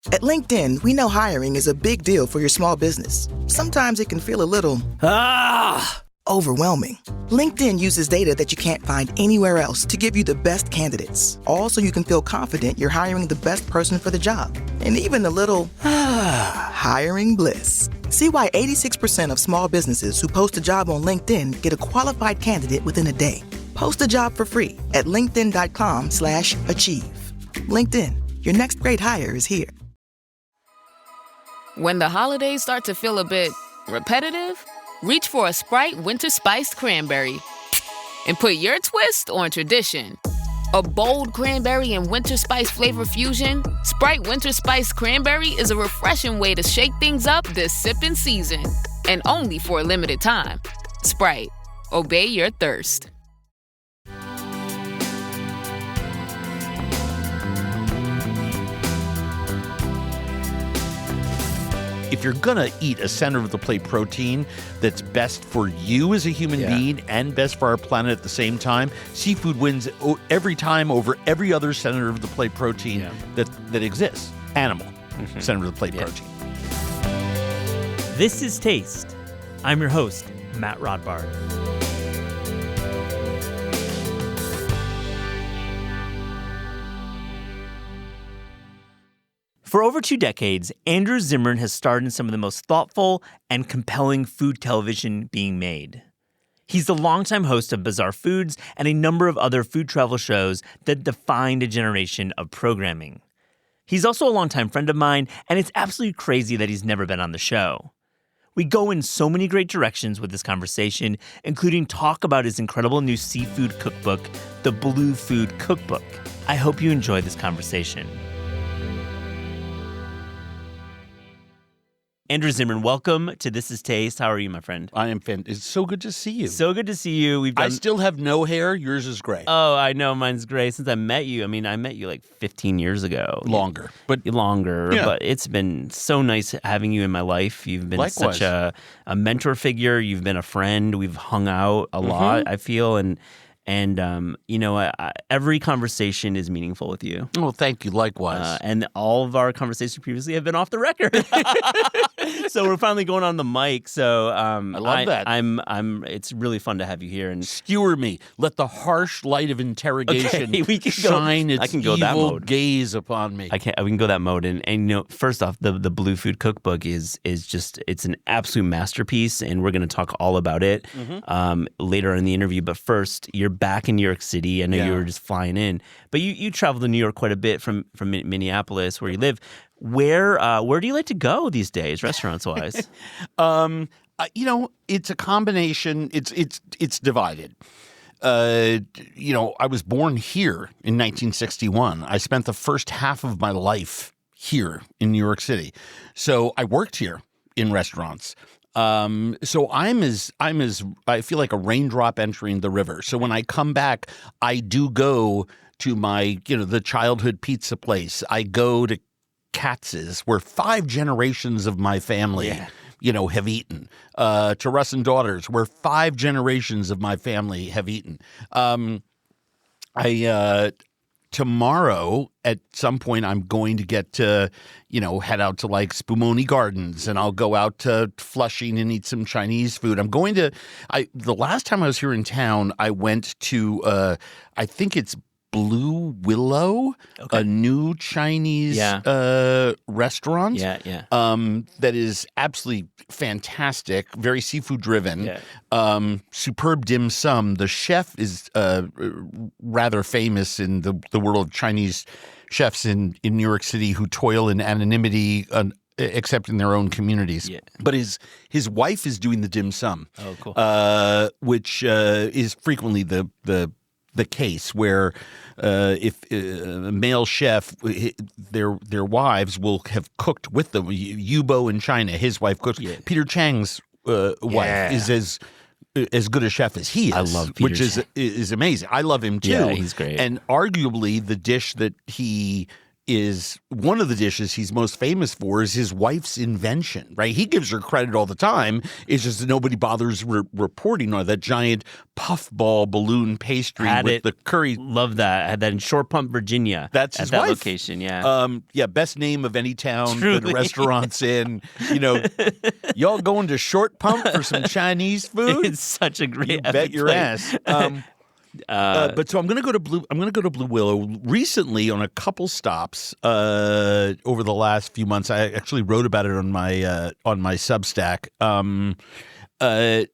At LinkedIn, we know hiring is a big deal for your small business. Sometimes it can feel a little overwhelming. LinkedIn uses data that you can't find anywhere else to give you the best candidates, all so you can feel confident you're hiring the best person for the job. And even a little hiring bliss. See why 86% of small businesses who post a job on LinkedIn get a qualified candidate within a day. Post a job for free at linkedin.com/achieve. LinkedIn, your next great hire is here. When the holidays start to feel a bit repetitive, reach for a Sprite Winter Spiced Cranberry and put your twist on tradition. A bold cranberry and winter spice flavor fusion, Sprite Winter Spiced Cranberry is a refreshing way to shake things up this sipping season. And only for a limited time. Sprite, obey your thirst. If you're going to eat a center-of-the-plate protein that's best for you as a human being and best for our planet at the same time, seafood wins every time over every other center-of-the-plate protein that exists. Animal center-of-the-plate protein. This is Taste. I'm your host, Matt Rodbard. For over 2 decades, Andrew Zimmern has starred in some of the most thoughtful and compelling food television being made. He's the longtime host of Bizarre Foods and a number of other food travel shows that defined a generation of programming. He's also a longtime friend of mine, and it's absolutely crazy that he's never been on the show. We go in so many great directions with this conversation, including talk about his incredible new seafood cookbook, The Blue Food Cookbook. I hope you enjoy this conversation. Andrew Zimmern, welcome to This Is Taste. How are you, my friend? I am fantastic. It's so good to see you. So good to see you. I still have no hair. Yours is gray. Oh, I know. Mine's gray since I met you. I mean, I met you like 15 years ago. Longer. But it's been so nice having you in my life. You've been Likewise. such a mentor figure. You've been a friend. We've hung out a lot, I feel. And every conversation is meaningful with you. Well, thank you. Likewise. And all of our conversations previously have been off the record. So we're finally going on the mic. So I love that. It's really fun to have you here. And skewer me. Let the harsh light of interrogation shine its evil gaze upon me. We can go that mode. And first off, the Blue Food Cookbook is just, it's an absolute masterpiece, and we're going to talk all about it later in the interview. But first, you're back in New York City. I know you were just flying in, but you travel to New York quite a bit from Minneapolis, where you live. Where do you like to go these days, restaurants wise? It's a combination. It's divided. I was born here in 1961. I spent the first half of my life here in New York City, so I worked here in restaurants. So I feel like a raindrop entering the river. So when I come back, I do go to my, the childhood pizza place. I go to Katz's, where 5 generations of my family, have eaten. To Russ and Daughters, where 5 generations of my family have eaten. Tomorrow, at some point, I'm going to get to, head out to like Spumoni Gardens, and I'll go out to Flushing and eat some Chinese food. The last time I was here in town, I went to, I think it's Blue Willow, a new Chinese restaurant that is absolutely fantastic, very seafood driven, superb dim sum. The chef is rather famous in the world of Chinese chefs in New York City who toil in anonymity except in their own communities. Yeah. But his wife is doing the dim sum. Oh, cool. Which is frequently the case where if a male chef, their wives will have cooked with them. Yubo in China, his wife cooked. Yeah. Peter Chang's wife is as good a chef as he is. I love Peter Chang. is amazing. I love him too. Yeah, he's great. And arguably the dish that he is one of the dishes he's most famous for is his wife's invention, right? He gives her credit all the time. It's just that nobody bothers reporting on that giant puffball balloon pastry with the curry. Love that. I had that in Short Pump, Virginia. That's his at that wife. Location, yeah. Best name of any town Truly. that a restaurant's in. Y'all going to Short Pump for some Chinese food? It's such a great. You bet your ass. But so I'm going to go to Blue Willow. Recently, on a couple stops over the last few months, I actually wrote about it on my Substack. The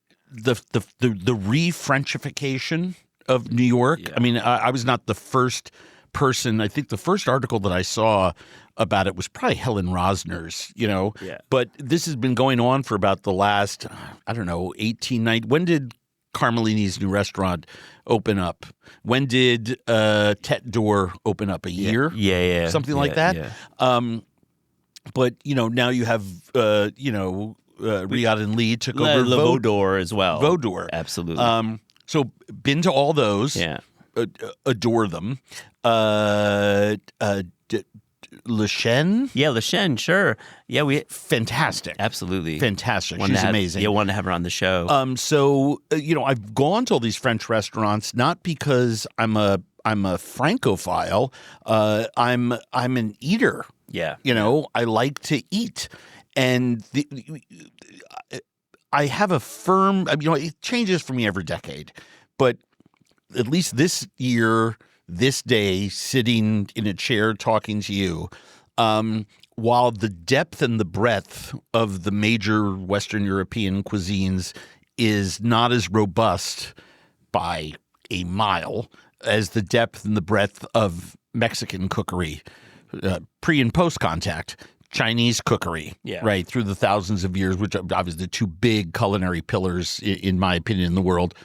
re-Frenchification of New York. Yeah. I mean, I was not the first person. I think the first article that I saw about it was probably Helen Rosner's, Yeah. But this has been going on for about the last, 18, 19. When did Carmelini's new restaurant open up? When did Tete d'Or open up? A year? Yeah. Something like that? Yeah. But, now you have, Riyadh and Lee took over Vaudor as well. Vaudor. Absolutely. So been to all those. Yeah. Adore them. Le Chien? Yeah, Le Chien, sure. Yeah, fantastic. Absolutely. Fantastic. She's amazing. Yeah, wanted to have her on the show. I've gone to all these French restaurants not because I'm a Francophile. I'm an eater. Yeah. I like to eat. And I have a firm, it changes for me every decade, but at least this year, this day, sitting in a chair talking to you, while the depth and the breadth of the major Western European cuisines is not as robust by a mile as the depth and the breadth of Mexican cookery, pre and post contact, Chinese cookery, right, through the thousands of years, which are obviously the two big culinary pillars, in my opinion, in the world.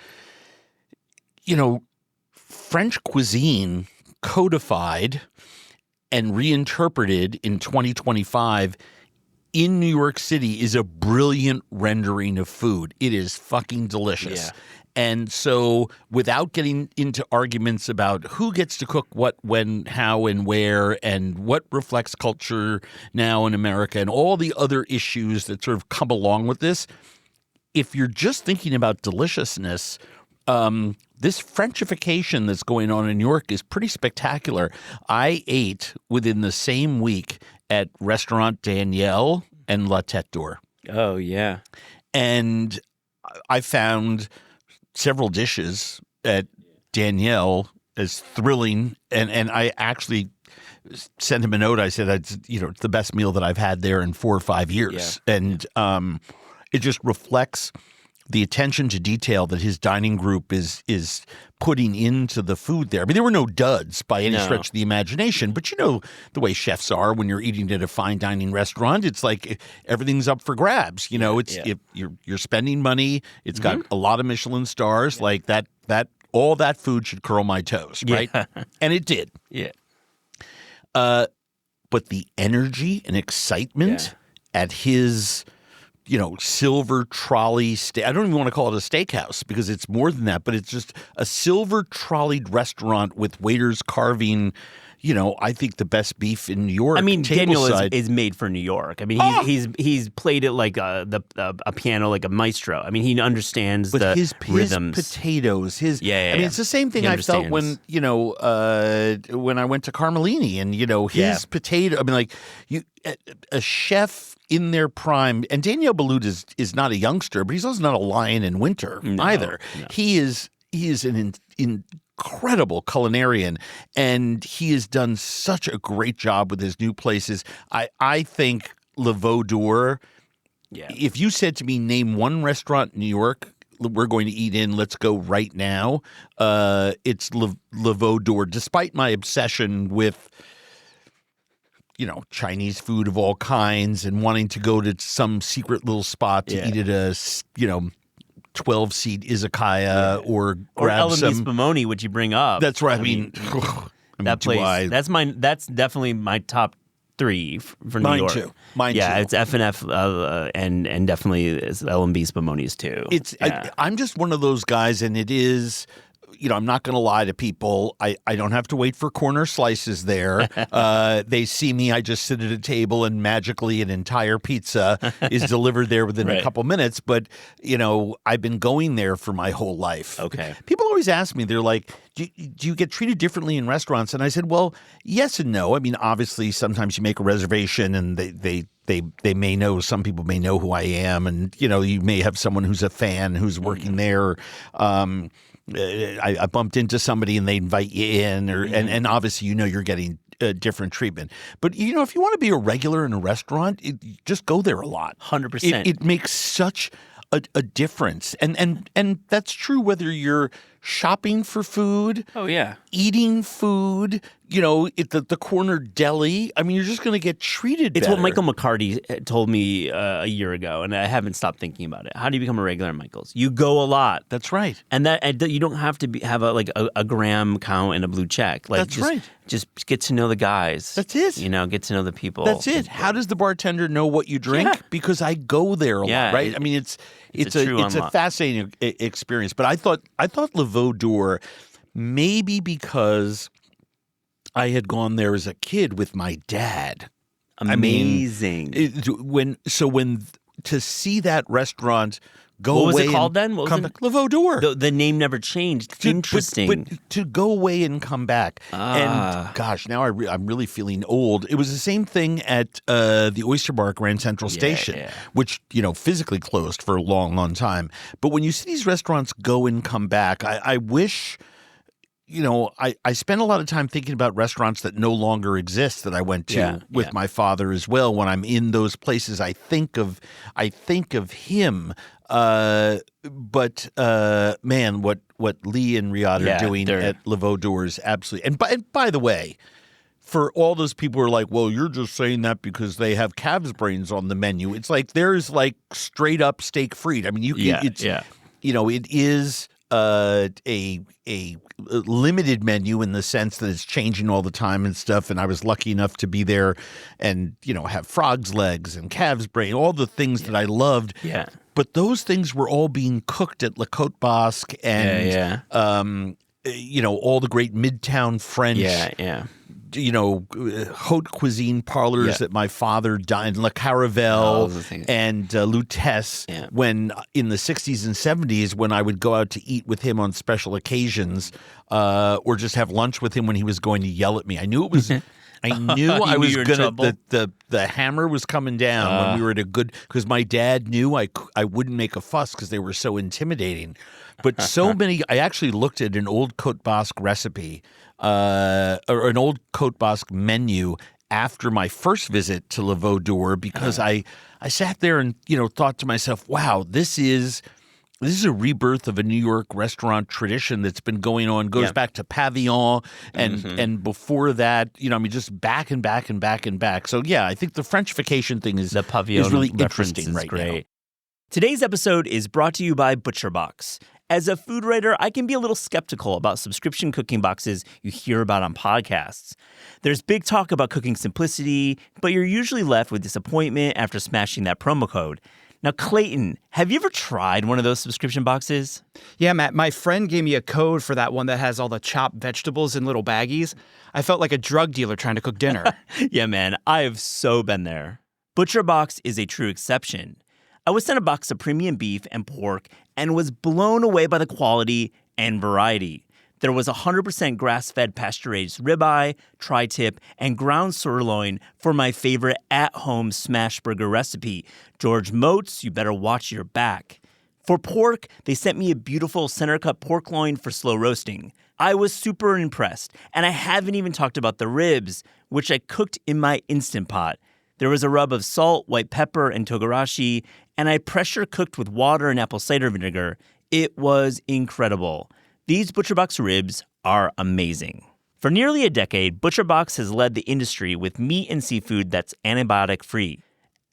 French cuisine codified and reinterpreted in 2025 in New York City is a brilliant rendering of food. It is fucking delicious. Yeah. And so without getting into arguments about who gets to cook what, when, how, and where, and what reflects culture now in America and all the other issues that sort of come along with this, if you're just thinking about deliciousness, this Frenchification that's going on in New York is pretty spectacular. I ate within the same week at Restaurant Danielle and La Tête d'Or. Oh, yeah. And I found several dishes at Danielle as thrilling. And I actually sent him a note. I said, it's the best meal that I've had there in 4 or 5 years. Yeah. And it just reflects the attention to detail that his dining group is putting into the food there. I mean, there were no duds by any stretch of the imagination, but the way chefs are when you're eating at a fine dining restaurant, it's like everything's up for grabs. If you're spending money, it's got a lot of Michelin stars, like that all that food should curl my toes, right? Yeah. And it did. Yeah. But the energy and excitement at his silver trolley I don't even want to call it a steakhouse because it's more than that, but it's just a silver trolleyed restaurant with waiters carving, I think the best beef in New York. I mean, Daniel is made for New York. I mean, he's played it like a piano, like a maestro. I mean, he understands his rhythms. His potatoes, I mean, it's the same thing I felt when I went to Carmelini and his potato. I mean, like a chef in their prime, and Daniel Boulud is not a youngster, but he's also not a lion in winter either. No. He is an incredible culinarian, and he has done such a great job with his new places. I think Le Vaudor, if you said to me, name one restaurant in New York we're going to eat in, let's go right now, it's Le Vaudor, despite my obsession with Chinese food of all kinds and wanting to go to some secret little spot to eat at a 12-seat izakaya or grab some spumoni, which you bring up. That's right. I mean that place. That's definitely my top 3 for New York. Mine too. It's F&F and definitely L&B Spumoni's too. I'm just one of those guys, and it is I'm not going to lie to people. I don't have to wait for corner slices there. They see me. I just sit at a table and magically an entire pizza is delivered there within a couple minutes. But, I've been going there for my whole life. Okay. People always ask me, they're like, do you get treated differently in restaurants? And I said, well, yes and no. I mean, obviously, sometimes you make a reservation and they may know, some people may know who I am. And, you may have someone who's a fan who's working there. I bumped into somebody and they invite you in, and obviously you're getting different treatment. But if you want to be a regular in a restaurant, just go there a lot. 100%. It makes such a difference, and that's true whether you're shopping for food. Oh yeah, eating food. At the corner deli. I mean, you're just going to get treated better. It's what Michael McCarty told me a year ago, and I haven't stopped thinking about it. How do you become a regular at Michael's? You go a lot. That's right. And you don't have to have a gram count and a blue check. That's right. Just get to know the guys. That's it. Get to know the people. That's it. How does the bartender know what you drink? Yeah. Because I go there a lot, right? I mean, it's a fascinating experience. But I thought Le Veau d'Or, maybe because I had gone there as a kid with my dad. Amazing. To see that restaurant go away. What was away it called then? What was it? Le Veau d'Or. The name never changed. Interesting. But to go away and come back. And gosh, now I'm really feeling old. It was the same thing at the Oyster Bar Grand Central Station, which, physically closed for a long, long time. But when you see these restaurants go and come back, I wish... I spend a lot of time thinking about restaurants that no longer exist that I went to with my father as well. When I'm in those places, I think of him. But man, what Lee and Riyadh are doing at Le Veau d'Or is absolutely. And by the way, for all those people who are like, well, you're just saying that because they have calves brains on the menu. It's like there's like straight up steak frites. I mean, it is a limited menu in the sense that it's changing all the time and stuff. And I was lucky enough to be there and, have frog's legs and calves brain, all the things that I loved. Yeah. But those things were all being cooked at Le Côte Basque and, all the great Midtown French. Haute cuisine parlors that my father dined, Le Caravelle and Lutèce, when in the 60s and 70s, when I would go out to eat with him on special occasions or just have lunch with him when he was going to yell at me. I knew it was I knew I was going to the hammer was coming down when we were at a good, because my dad knew I wouldn't make a fuss because they were so intimidating. But so many, I actually looked at an old Côte Basque recipe or an old Côte Basque menu after my first visit to Le Veau d'Or because I sat there and thought to myself, wow, this is a rebirth of a New York restaurant tradition that's been going on, goes back to Pavillon and before that, just back and back and back and back. So yeah, I think the Frenchification thing is really interesting right now. Today's episode is brought to you by ButcherBox. As a food writer, I can be a little skeptical about subscription cooking boxes you hear about on podcasts. There's big talk about cooking simplicity, but you're usually left with disappointment after smashing that promo code. Now, Clayton, have you ever tried one of those subscription boxes? Yeah, Matt, my friend gave me a code for that one that has all the chopped vegetables in little baggies. I felt like a drug dealer trying to cook dinner. Yeah, man, I have so been there. ButcherBox is a true exception. I was sent a box of premium beef and pork and was blown away by the quality and variety. There was 100% grass-fed pasture-aged ribeye, tri-tip, and ground sirloin for my favorite at-home smash burger recipe. George Moats, you better watch your back. For pork, they sent me a beautiful center-cut pork loin for slow roasting. I was super impressed, and I haven't even talked about the ribs, which I cooked in my Instant Pot. There was a rub of salt, white pepper, and togarashi, and I pressure cooked with water and apple cider vinegar. It was incredible. These ButcherBox ribs are amazing. For nearly a decade, ButcherBox has led the industry with meat and seafood that's antibiotic-free.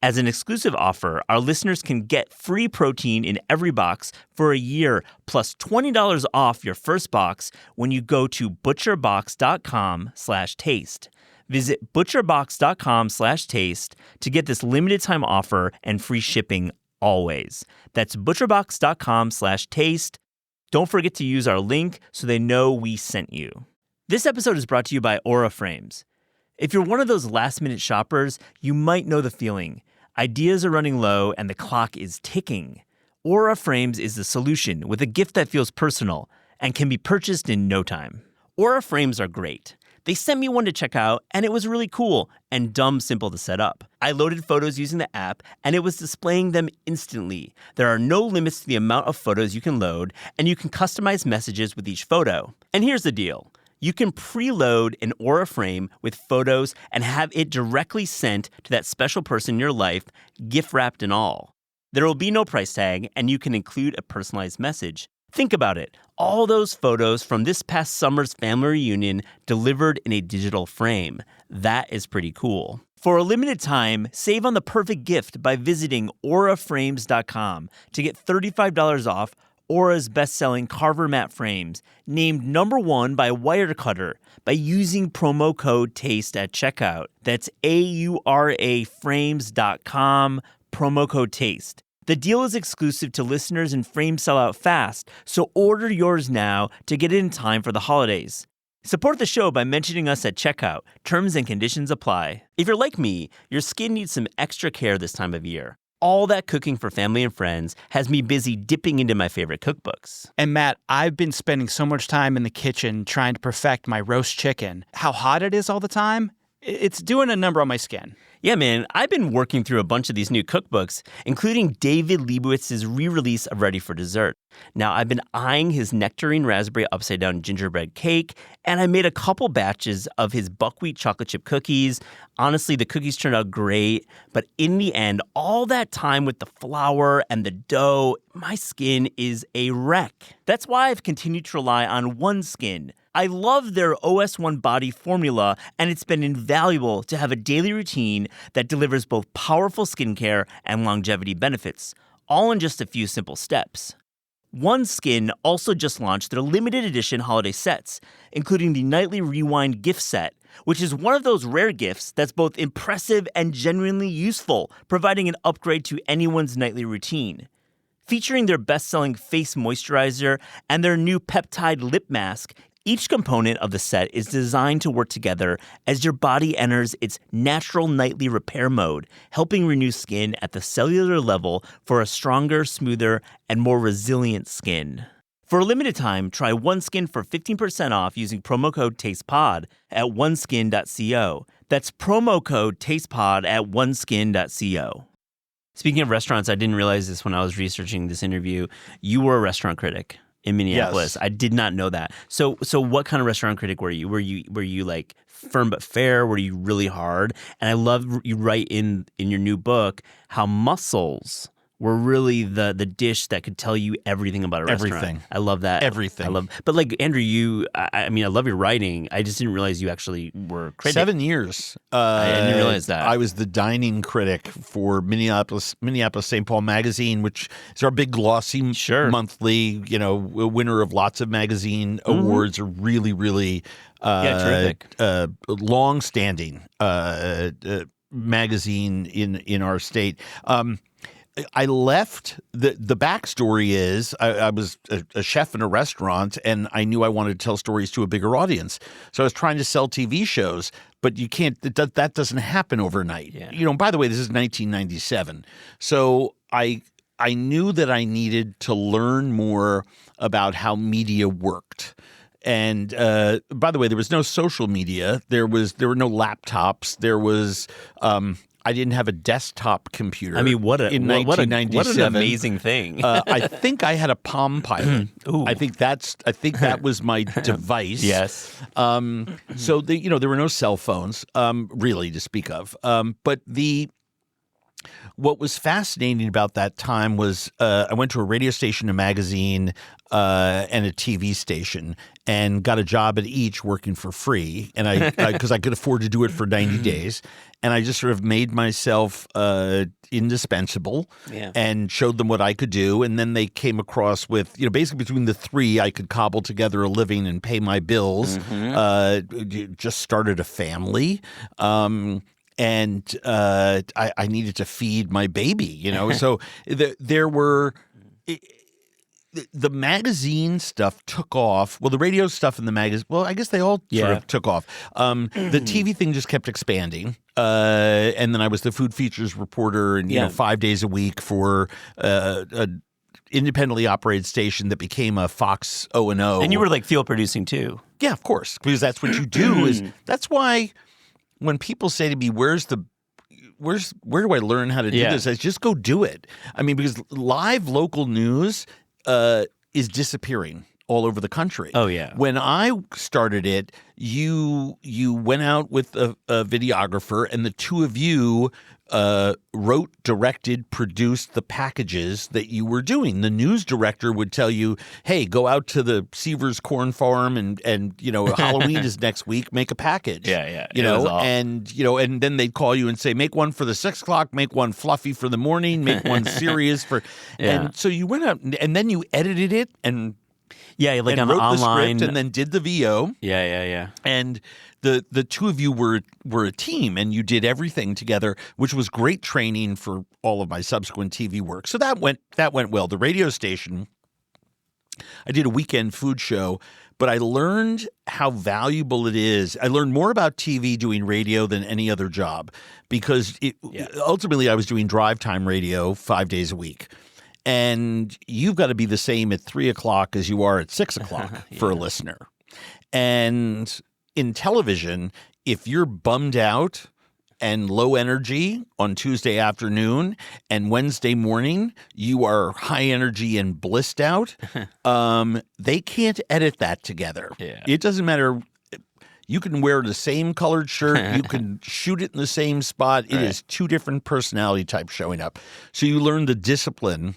As an exclusive offer, our listeners can get free protein in every box for a year, plus $20 off your first box when you go to butcherbox.com/taste. Visit butcherbox.com/taste to get this limited time offer and free shipping always. That's butcherbox.com/taste. Don't forget to use our link so they know we sent you. This episode is brought to you by Aura Frames. If you're one of those last-minute shoppers, you might know the feeling. Ideas are running low and the clock is ticking. Aura Frames is the solution with a gift that feels personal and can be purchased in no time. Aura Frames are great. They sent me one to check out, and it was really cool and dumb simple to set up. I loaded photos using the app, and it was displaying them instantly. There are no limits to the amount of photos you can load, and you can customize messages with each photo. And here's the deal. You can preload an Aura frame with photos and have it directly sent to that special person in your life, gift wrapped and all. There will be no price tag, and you can include a personalized message. Think about it. All those photos from this past summer's family reunion delivered in a digital frame. That is pretty cool. For a limited time, save on the perfect gift by visiting auraframes.com to get $35 off Aura's best-selling Carver matte frames, named #1 by Wirecutter by using promo code TASTE at checkout. That's auraframes.com, promo code TASTE. The deal is exclusive to listeners and frames sell out fast, so order yours now to get it in time for the holidays. Support the show by mentioning us at checkout. Terms and conditions apply. If you're like me, your skin needs some extra care this time of year. All that cooking for family and friends has me busy dipping into my favorite cookbooks. And Matt, I've been spending so much time in the kitchen trying to perfect my roast chicken. How hot it is all the time, it's doing a number on my skin. Yeah, man, I've been working through a bunch of these new cookbooks, including David Leibowitz's re-release of Ready for Dessert. Now, I've been eyeing his nectarine raspberry upside-down gingerbread cake, and I made a couple batches of his buckwheat chocolate chip cookies. Honestly, the cookies turned out great, but in the end, all that time with the flour and the dough, my skin is a wreck. That's why I've continued to rely on OneSkin. I love their OS1 body formula, and it's been invaluable to have a daily routine that delivers both powerful skincare and longevity benefits, all in just a few simple steps. OneSkin also just launched their limited edition holiday sets, including the Nightly Rewind gift set, which is one of those rare gifts that's both impressive and genuinely useful, providing an upgrade to anyone's nightly routine. Featuring their best-selling face moisturizer and their new peptide lip mask, each component of the set is designed to work together as your body enters its natural nightly repair mode, helping renew skin at the cellular level for a stronger, smoother, and more resilient skin. For a limited time, try OneSkin for 15% off using promo code TASTEPOD at oneskin.co. That's promo code TASTEPOD at oneskin.co. Speaking of restaurants, I didn't realize this when I was researching this interview. You were a restaurant critic in Minneapolis. Yes. I did not know that. So what kind of restaurant critic were you? Were you like firm but fair? Were you really hard? And I love you write in your new book how mussels were really the dish that could tell you everything about a restaurant. Everything. I love that. Everything. But like Andrew, I mean, I love your writing. I just didn't realize you actually were a critic. 7 years. I didn't realize that. I was the dining critic for Minneapolis St. Paul Magazine, which is our big glossy monthly, winner of lots of magazine awards. A really, really terrific. long-standing magazine in our state. I left. The backstory is I was a chef in a restaurant, and I knew I wanted to tell stories to a bigger audience. So I was trying to sell TV shows, but you can't. That doesn't happen overnight. Yeah. By the way, this is 1997. So I knew that I needed to learn more about how media worked. And by the way, there was no social media. There were no laptops. There was. I didn't have a desktop computer. I mean, what an 1997. amazing thing! I think I had a Palm Pilot. Ooh. I think that was my device. Yes. So there were no cell phones, really, to speak of. But what was fascinating about that time was I went to a radio station, a magazine, and a TV station, and got a job at each working for free, and because I could afford to do it for 90 days, and I just sort of made myself indispensable, and showed them what I could do, and then they came across with basically between the three I could cobble together a living and pay my bills. Just started a family. And I needed to feed my baby, so there were. the magazine stuff took off. Well, the radio stuff and the magazine. Well, I guess they all sort of took off. The TV thing just kept expanding, and then I was the food features reporter, and 5 days a week for a independently operated station that became a Fox O&O. And you were like field producing too. Yeah, of course, because that's what you do. That's why when people say to me, where do I learn how to do this? I just go do it. I mean, because live local news is disappearing all over the country. Oh, yeah. When I started it, you went out with a videographer, and the two of you wrote, directed, produced the packages that you were doing. The news director would tell you, hey, go out to the Seavers Corn Farm and Halloween is next week, make a package. Yeah. And then they'd call you and say, make one for the 6 o'clock, make one fluffy for the morning, make one serious for and so you went out and then you edited it and like and on wrote online the script and then did the VO. Yeah. And the two of you were a team, and you did everything together, which was great training for all of my subsequent TV work. So that went well. The radio station, I did a weekend food show, but I learned how valuable it is. I learned more about TV doing radio than any other job because ultimately I was doing drive time radio 5 days a week. And you've got to be the same at 3 o'clock as you are at 6 o'clock for a listener. And in television, if you're bummed out and low energy on Tuesday afternoon and Wednesday morning, you are high energy and blissed out, they can't edit that together. Yeah. It doesn't matter. You can wear the same colored shirt. You can shoot it in the same spot. It is two different personality types showing up. So you learn the discipline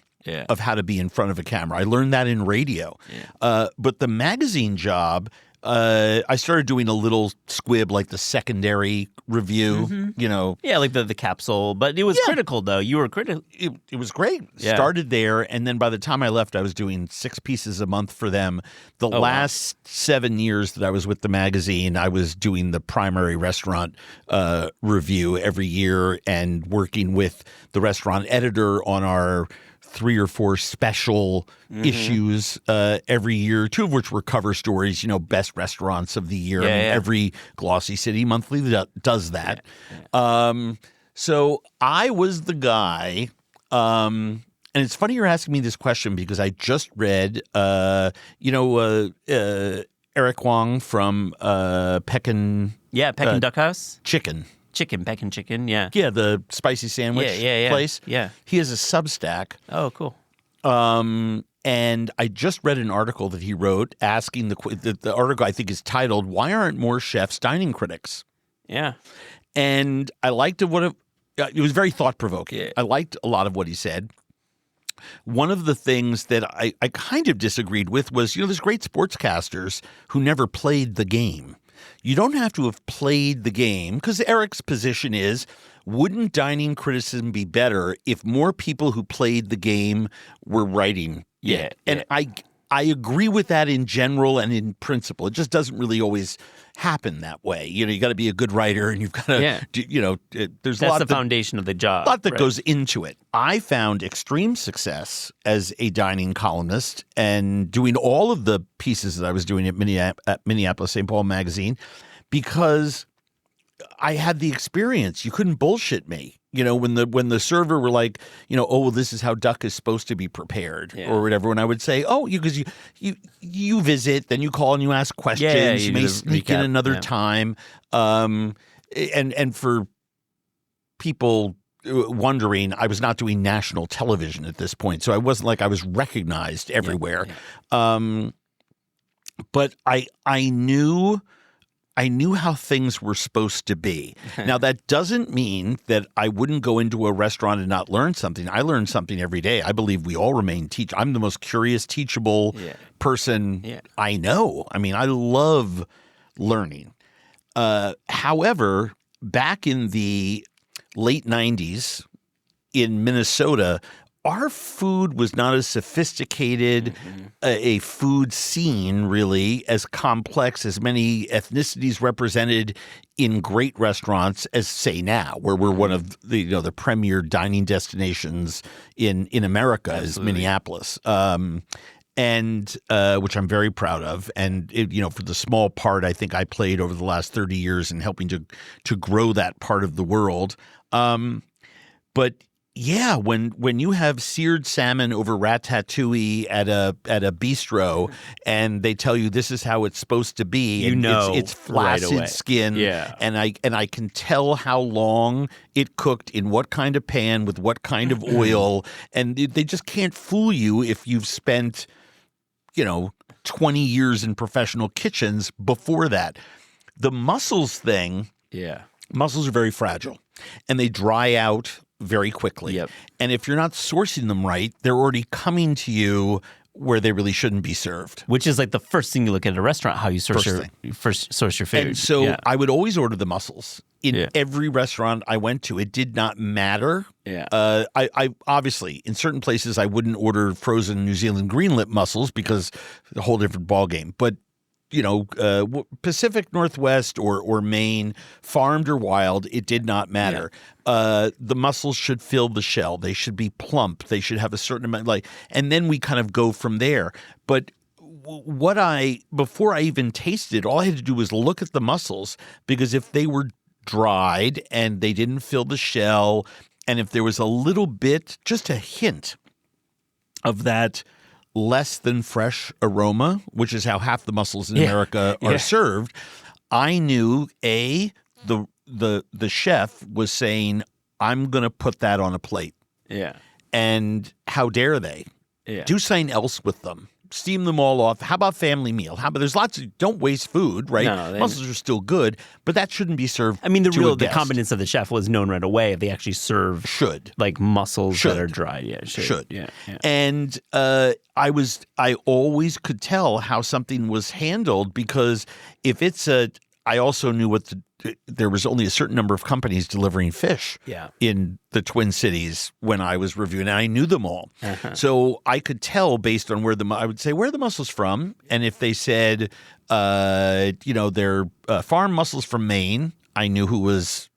of how to be in front of a camera. I learned that in radio. But the magazine job, I started doing a little squib like the secondary review, Yeah, like the capsule. But it was critical, though. You were critical. It was great. Started there, and then by the time I left, I was doing 6 pieces a month for them. The last 7 years that I was with the magazine, I was doing the primary restaurant review every year and working with the restaurant editor on our 3 or 4 special issues every year, 2 of which were cover stories, best restaurants of the year. Every Glossy City Monthly does that. So I was the guy, and it's funny you're asking me this question because I just read, Eric Wong from Pekin. Yeah, Pekin Duck House. Chicken, Pekin Chicken, yeah. Yeah, the spicy sandwich place. Yeah. He has a Substack. Oh, cool. And I just read an article that he wrote asking the article I think is titled, Why Aren't More Chefs Dining Critics? Yeah. And I liked it was very thought-provoking. Yeah. I liked a lot of what he said. One of the things that I kind of disagreed with was, there's great sportscasters who never played the game. You don't have to have played the game because Eric's position is, wouldn't dining criticism be better if more people who played the game were writing it? And I agree with that in general and in principle. It just doesn't really always happen that way. You got to be a good writer, and you've got to, there's that's the foundation of the job. A lot that goes into it. I found extreme success as a dining columnist and doing all of the pieces that I was doing at Minneapolis St. Paul Magazine because I had the experience. You couldn't bullshit me. When the server were like, this is how duck is supposed to be prepared or whatever. When I would say, because you visit, then you call and you ask questions. You may sneak in another time. And for people wondering, I was not doing national television at this point, so I wasn't like I was recognized everywhere. But I knew how things were supposed to be. Now, that doesn't mean that I wouldn't go into a restaurant and not learn something. I learn something every day. I believe we all remain I'm the most curious, teachable person I know. I mean, I love learning. However, back in the late 90s in Minnesota, our food was not as sophisticated, a food scene really as complex, as many ethnicities represented in great restaurants as, say, now, where we're one of the premier dining destinations in America is Minneapolis. and which I'm very proud of. And for the small part I think I played over the last 30 years in helping to grow that part of the world. But yeah, when you have seared salmon over ratatouille at a bistro, and they tell you this is how it's supposed to be, it's flaccid right away. skin, Yeah. and I can tell how long it cooked in what kind of pan with what kind of oil, and they just can't fool you if you've spent 20 years in professional kitchens before that. The mussels thing, mussels are very fragile, and they dry out very quickly. Yep. And if you're not sourcing them right, they're already coming to you where they really shouldn't be served. Which is like the first thing you look at a restaurant, how you source your food. And so I would always order the mussels in every restaurant I went to. It did not matter. Yeah. I obviously in certain places I wouldn't order frozen New Zealand greenlip mussels because it's a whole different ballgame. But Pacific Northwest or Maine, farmed or wild, it did not matter. The mussels should fill the shell. They should be plump. They should have a certain amount, and then we kind of go from there. But before I even tasted, all I had to do was look at the mussels, because if they were dried and they didn't fill the shell, and if there was a little bit, just a hint of that less than fresh aroma, which is how half the mussels in America are served, I knew the chef was saying, I'm going to put that on a plate. Yeah. And how dare they? Yeah. Do something else with them. Steam them all off. How about family meal? There's lots of, don't waste food, right? No, mussels are still good, but that shouldn't be served. I mean, the guest. competence of the chef was known right away. They actually serve like mussels that are dried. Yeah, should. Yeah. And I always could tell how something was handled, because if it's I also knew there was only a certain number of companies delivering fish in the Twin Cities when I was reviewing, and I knew them all. So I could tell based on I would say, where are the mussels from? And if they said, they're farm mussels from Maine, I knew who was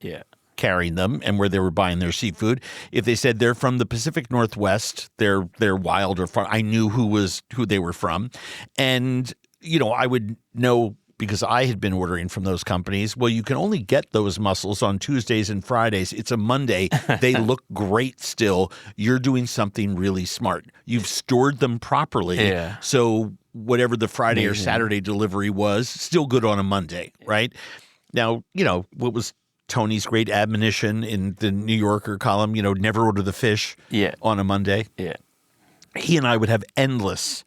carrying them and where they were buying their seafood. If they said they're from the Pacific Northwest, they're wild or farm, I knew who they were from. And, I would know, because I had been ordering from those companies, well, you can only get those mussels on Tuesdays and Fridays. It's a Monday. They look great still. You're doing something really smart. You've stored them properly. Yeah. So whatever the Friday or Saturday delivery was, still good on a Monday, right? Now, what was Tony's great admonition in the New Yorker column, never order the fish on a Monday. Yeah. He and I would have endless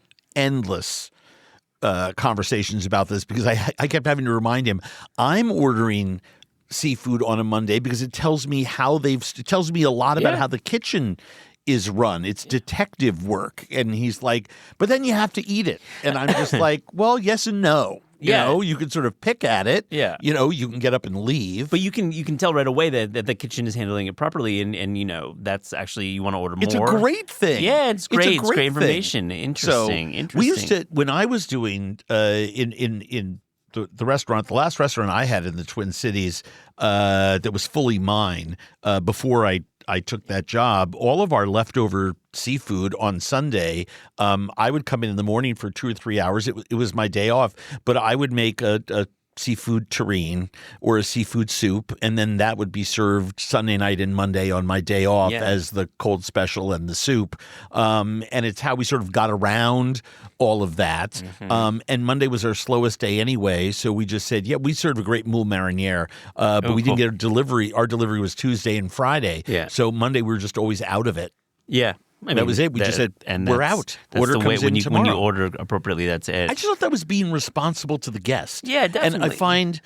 conversations about this, because I kept having to remind him, I'm ordering seafood on a Monday because it tells me it tells me a lot about how the kitchen is run. It's detective work. And he's like, but then you have to eat it. And I'm just like, well, yes and no. You know, you can sort of pick at it. Yeah. You can get up and leave. But you can tell right away that the kitchen is handling it properly, and that's actually, you want to order more. It's a great thing. Yeah, it's great. It's great information. Interesting. We used to, when I was doing in the restaurant, the last restaurant I had in the Twin Cities that was fully mine before I took that job, all of our leftover seafood on Sunday, I would come in the morning for 2 or 3 hours. It was my day off, but I would make a seafood terrine or a seafood soup, and then that would be served Sunday night and Monday on my day off as the cold special and the soup. And it's how we sort of got around all of that. And Monday was our slowest day anyway, so we just said, we served a great moule marinière, but we didn't get a delivery. Our delivery was Tuesday and Friday. Yeah. So Monday we were just always out of it. Yeah. That was it. We just said, we're out. That's the way, when you tomorrow. order appropriately, that's it. I just thought that was being responsible to the guest. Yeah, definitely. And I find,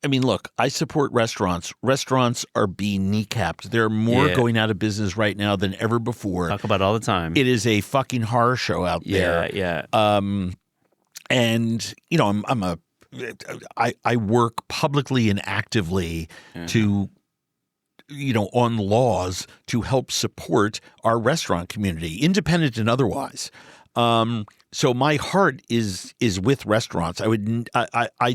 look, I support restaurants. Restaurants are being kneecapped. They're more going out of business right now than ever before. Talk about it all the time. It is a fucking horror show out there. Yeah. And, I work publicly and actively to on laws to help support our restaurant community, independent and otherwise. So my heart is with restaurants. I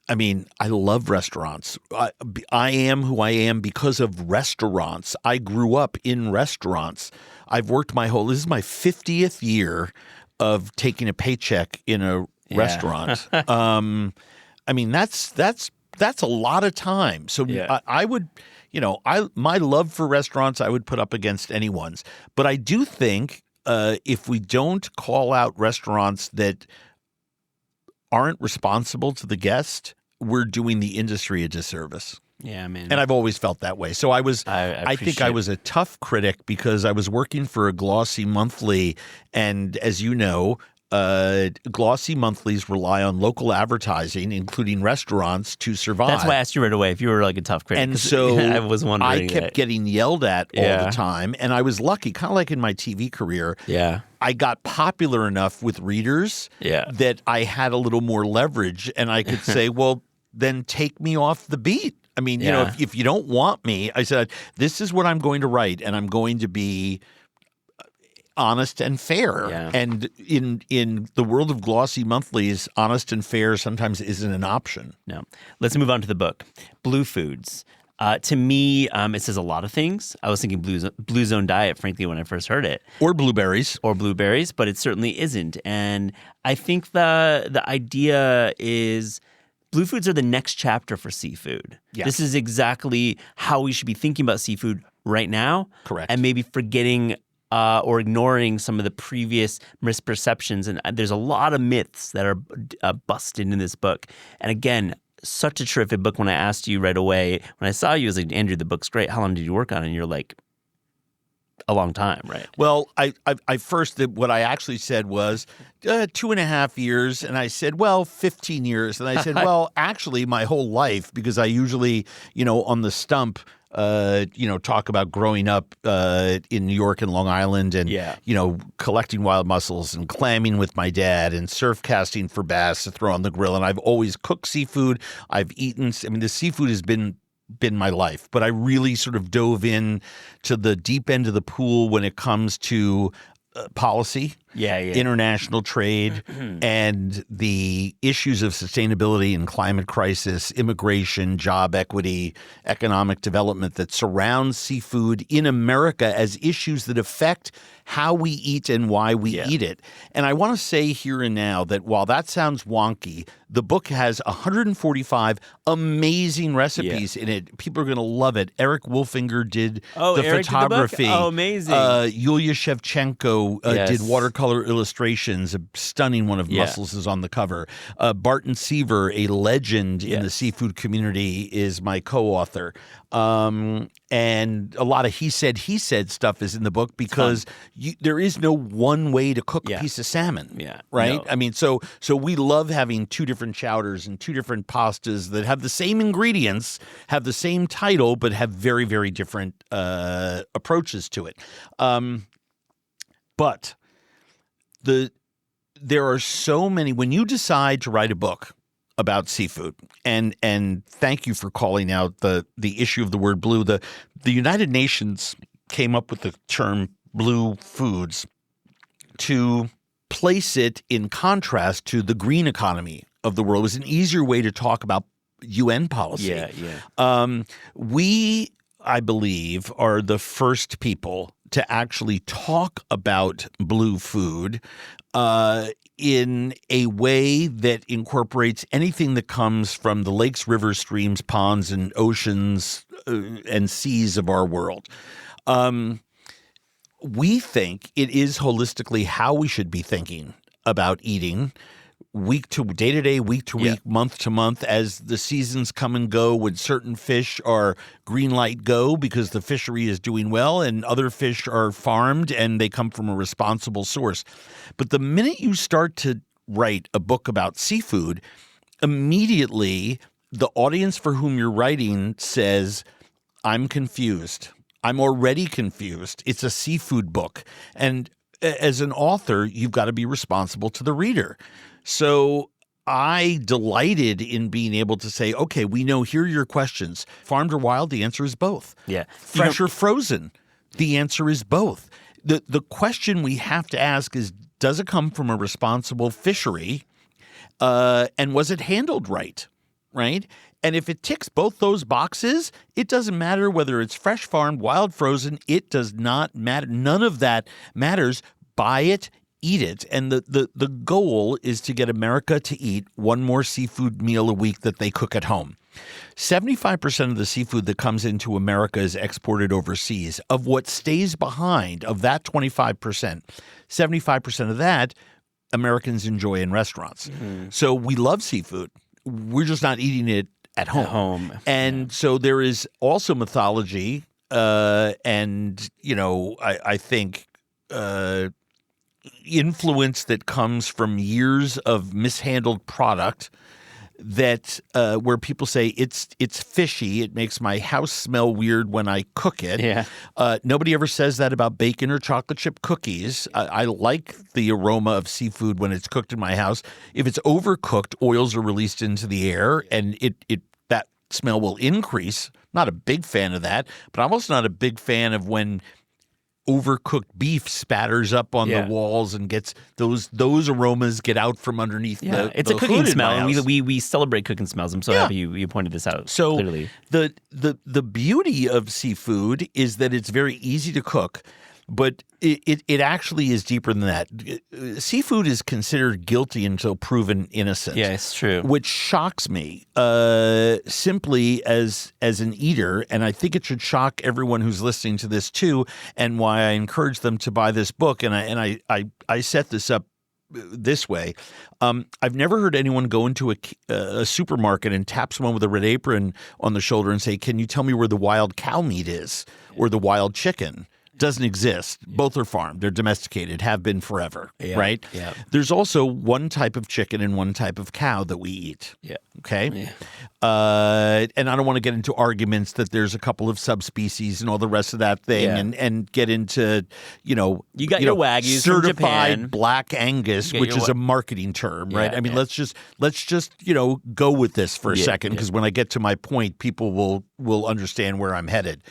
I mean, I love restaurants. I am who I am because of restaurants. I grew up in restaurants. I've worked this is my 50th year of taking a paycheck in a restaurant. I mean, that's a lot of time. So I would, my love for restaurants, I would put up against anyone's. But I do think if we don't call out restaurants that aren't responsible to the guest, we're doing the industry a disservice. Yeah, man. And I've always felt that way. So I think I was a tough critic because I was working for a glossy monthly. And as you know, glossy monthlies rely on local advertising, including restaurants, to survive. That's why I asked you right away if you were like a tough critic. And so I was wondering. I kept getting yelled at all the time. And I was lucky, kind of like in my TV career. Yeah. I got popular enough with readers that I had a little more leverage, and I could say, well, then take me off the beat. I mean, if you don't want me, I said, this is what I'm going to write, and I'm going to be honest and fair. Yeah. And in the world of glossy monthlies, honest and fair sometimes isn't an option. No. Let's move on to the book. Blue Foods. To me, it says a lot of things. I was thinking Blue Zone diet, frankly, when I first heard it. Or blueberries. But it certainly isn't. And I think the idea is Blue Foods are the next chapter for seafood. Yeah. This is exactly how we should be thinking about seafood right now. Correct. And maybe forgetting or ignoring some of the previous misperceptions. And there's a lot of myths that are busted in this book. And again, such a terrific book. When I asked you right away, when I saw you, I was like, Andrew, the book's great. How long did you work on it? And you're like, a long time, right? Well, I first, what I actually said was 2.5 years. And I said, well, 15 years. And I said, well, actually my whole life, because I usually, on the stump, talk about growing up in New York and Long Island and, collecting wild mussels and clamming with my dad and surf casting for bass to throw on the grill. And I've always cooked seafood. I've eaten, the seafood has been my life, but I really sort of dove in to the deep end of the pool when it comes to policy, international trade, and the issues of sustainability and climate crisis, immigration, job equity, economic development that surrounds seafood in America as issues that affect how we eat and why we eat it. And I want to say here and now that while that sounds wonky, the book has 145 amazing recipes in it. People are going to love it. Eric Wolfinger did the Eric photography. Did the book? Oh, amazing. Yulia Shevchenko did watercolor illustrations. A stunning one of mussels is on the cover. Barton Seaver, a legend in the seafood community, is my co-author. And a lot of he said stuff is in the book because there is no one way to cook a piece of salmon, right? No. I mean, so we love having two different chowders and two different pastas that have the same ingredients, have the same title, but have very, very different approaches to it. But there are so many. When you decide to write a book about seafood, and thank you for calling out the issue of the word blue. The United Nations came up with the term blue foods to place it in contrast to the green economy of the world. It was an easier way to talk about UN policy. We, I believe, are the first people to actually talk about blue food in a way that incorporates anything that comes from the lakes, rivers, streams, ponds, and oceans and seas of our world. We think it is holistically how we should be thinking about eating day to day, week to week, month to month, as the seasons come and go, when certain fish are green light go because the fishery is doing well and other fish are farmed and they come from a responsible source. But the minute you start to write a book about seafood, immediately the audience for whom you're writing says, I'm confused. I'm already confused. It's a seafood book. And as an author, you've got to be responsible to the reader. So I delighted in being able to say, okay, we know, here are your questions. Farmed or wild? The answer is both. Yeah. Fresh or frozen? The answer is both. The question we have to ask is, does it come from a responsible fishery? And was it handled right? right? And if it ticks both those boxes, it doesn't matter whether it's fresh farmed, wild frozen. It does not matter. None of that matters. Buy it, eat it. And the goal is to get America to eat one more seafood meal a week that they cook at home. 75% of the seafood that comes into America is exported overseas. Of what stays behind, of that 25%, 75% of that Americans enjoy in restaurants. So we love seafood. We're just not eating it at home. And so there is also mythology and, I think influence that comes from years of mishandled product that where people say it's fishy. It makes my house smell weird when I cook it. Yeah. Nobody ever says that about bacon or chocolate chip cookies. I like the aroma of seafood when it's cooked in my house. If it's overcooked, oils are released into the air, and that smell will increase. Not a big fan of that, but I'm also not a big fan of when overcooked beef spatters up on the walls and gets those aromas get out from underneath it's the a cooking hood in smell, my and house. we celebrate cooking smells. I'm so happy you pointed this out So clearly. the beauty of seafood is that it's very easy to cook, but it actually is deeper than that. Seafood is considered guilty until proven innocent. Yeah, it's true. Which shocks me simply as an eater, and I think it should shock everyone who's listening to this too, and why I encourage them to buy this book. And I set this up this way. I've never heard anyone go into a supermarket and tap someone with a red apron on the shoulder and say, "Can you tell me where the wild cow meat is or the wild chicken?" Doesn't exist. Both are farmed. They're domesticated, have been forever, right? Yeah. There's also one type of chicken and one type of cow that we eat. Yeah. Okay? Yeah. And I don't want to get into arguments that there's a couple of subspecies and all the rest of that thing and get into, You got your Wagyus from certified Japan. Black Angus, which is a marketing term, right? I mean, let's just go with this for a second, because when I get to my point, people will understand where I'm headed.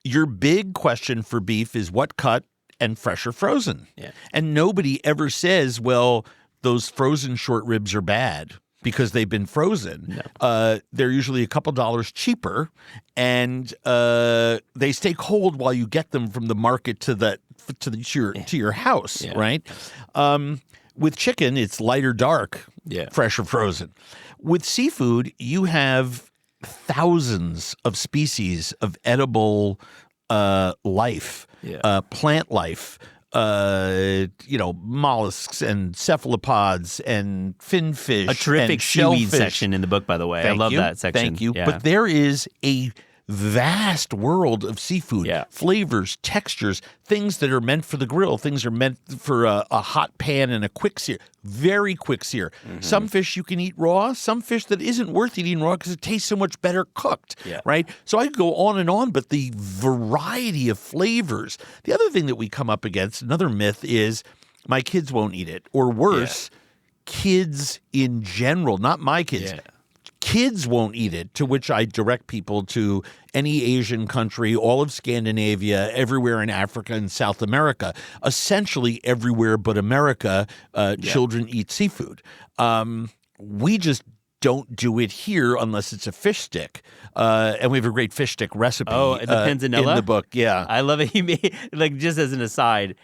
Your big question for beef is what cut and fresh or frozen. Yeah. And nobody ever says, well, those frozen short ribs are bad because they've been frozen. No. They're usually a couple dollars cheaper, and they stay cold while you get them from the market to your house, right? With chicken, it's light or dark, fresh or frozen. With seafood, you have thousands of species of edible life, plant life, mollusks and cephalopods and finfish. A terrific and seaweed shellfish. section in the book, by the way. I love that section. Thank you. Yeah. But there is a vast world of seafood, flavors, textures, things that are meant for the grill, things are meant for a hot pan and a quick sear, very quick sear. Mm-hmm. Some fish you can eat raw, some fish that isn't worth eating raw because it tastes so much better cooked, right? So I could go on and on, but the variety of flavors. The other thing that we come up against, another myth, is my kids won't eat it, or worse, kids in general, not my kids. Yeah. Kids won't eat it, to which I direct people to any Asian country, all of Scandinavia, everywhere in Africa and South America. Essentially everywhere but America, children eat seafood. We just don't do it here unless it's a fish stick. And we have a great fish stick recipe the panzanella? in the book. Yeah. I love it. He made, just as an aside,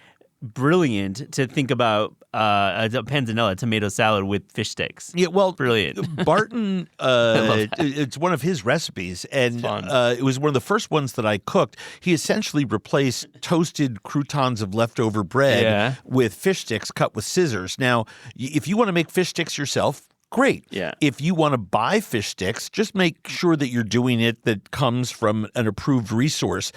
brilliant to think about a panzanella tomato salad with fish sticks. Yeah, well, brilliant. Barton, it's one of his recipes, and it was one of the first ones that I cooked. He essentially replaced toasted croutons of leftover bread with fish sticks cut with scissors. Now, if you want to make fish sticks yourself, great. Yeah. If you want to buy fish sticks, just make sure that you're doing it that comes from an approved resource,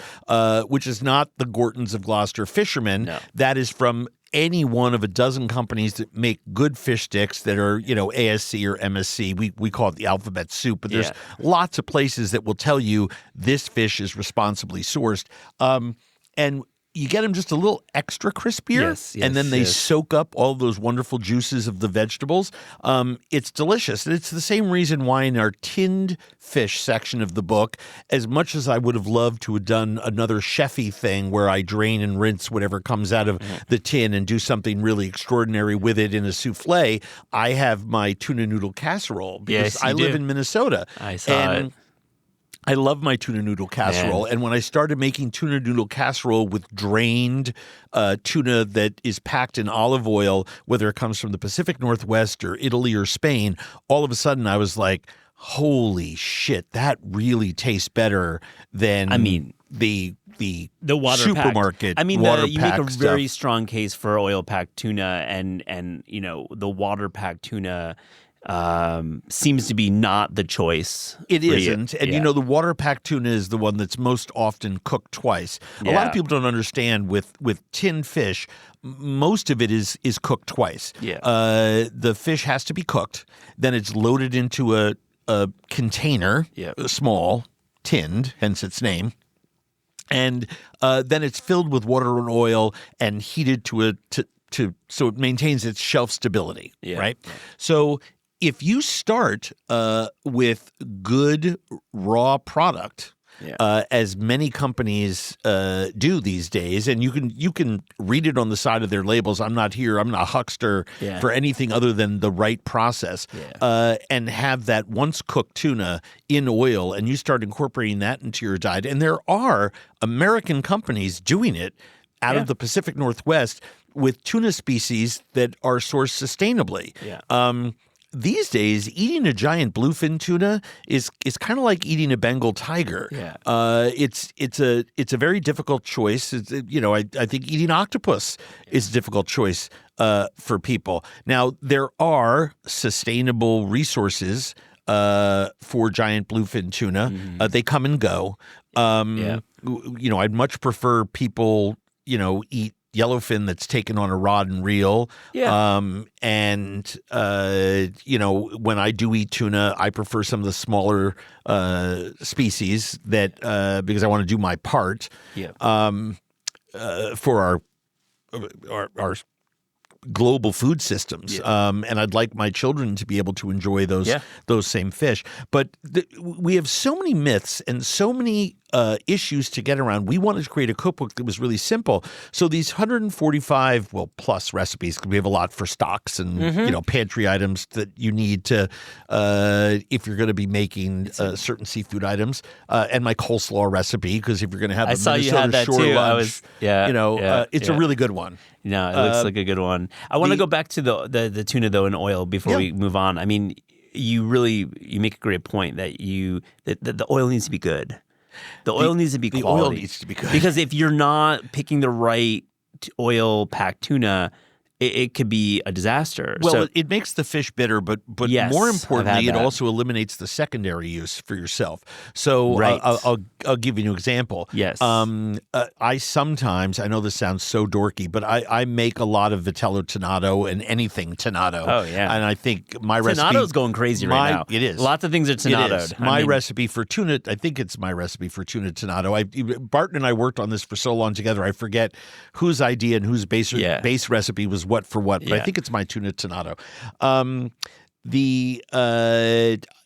which is not the Gortons of Gloucester fishermen. No. That is from any one of a dozen companies that make good fish sticks that are, ASC or MSC. We call it the alphabet soup, but there's lots of places that will tell you this fish is responsibly sourced. And you get them just a little extra crispier, Yes, and then they yes. soak up all those wonderful juices of the vegetables. It's delicious. And it's the same reason why in our tinned fish section of the book, as much as I would have loved to have done another chefy thing where I drain and rinse whatever comes out of the tin and do something really extraordinary with it in a souffle, I have my tuna noodle casserole because Yes, I you live do. in Minnesota. I saw it. I love my tuna noodle casserole. Man. And when I started making tuna noodle casserole with drained tuna that is packed in olive oil, whether it comes from the Pacific Northwest or Italy or Spain, all of a sudden I was like, holy shit, that really tastes better than the water supermarket. packed. You make a water-packed very stuff. strong case for oil packed tuna, and the water packed tuna seems to be not the choice. It for you. isn't. And Yeah. the water-packed tuna is the one that's most often cooked twice. A lot Yeah. of people don't understand with tinned fish, most of it is cooked twice. Yeah. The fish has to be cooked. Then it's loaded into a container, Yeah. small, tinned, hence its name. And then it's filled with water and oil and heated so it maintains its shelf stability, Yeah. right? So if you start with good raw product, as many companies do these days, and you can read it on the side of their labels. I'm not a huckster for anything other than the right process, and have that once cooked tuna in oil, and you start incorporating that into your diet. And there are American companies doing it out of the Pacific Northwest with tuna species that are sourced sustainably. Yeah. These days, eating a giant bluefin tuna is kind of like eating a Bengal tiger. Yeah. It's a very difficult choice. I think eating octopus is a difficult choice for people. Now, there are sustainable resources for giant bluefin tuna. They come and go. I'd much prefer people eat yellowfin that's taken on a rod and reel. Yeah. When I do eat tuna, I prefer some of the smaller species that because I want to do my part. Yeah. For our global food systems, and I'd like my children to be able to enjoy those same fish. But we have so many myths and so many issues to get around. We wanted to create a cookbook that was really simple. So these 145 plus recipes, because we have a lot for stocks and pantry items that you need to if you're going to be making certain seafood items, and my coleslaw recipe, because if you're going to have a saw you Minnesota had that shore too. lunch, it's a really good one. No, it looks like a good one. I want to go back to the tuna though in oil before we move on. I mean, you make a great point that the oil needs to be good. The oil needs to be quality. The oil needs to be good. Because if you're not picking the right oil-packed tuna, it could be a disaster. Well, So- it makes the fish bitter, but Yes, more I've importantly, had it that. also eliminates the secondary use for yourself. So Right. I'll give you an example. Yes. I sometimes, I know this sounds so dorky, but I make a lot of vitello tonnato and anything tonnato. Oh, yeah. And I think my recipe... Tonato's going crazy right now. It is. Lots of things are It tonatoed. is. My recipe for tuna, I think it's my recipe for tuna tonnato. Barton and I worked on this for so long together, I forget whose idea and whose base recipe was what for what, but I think it's my tuna tonnato.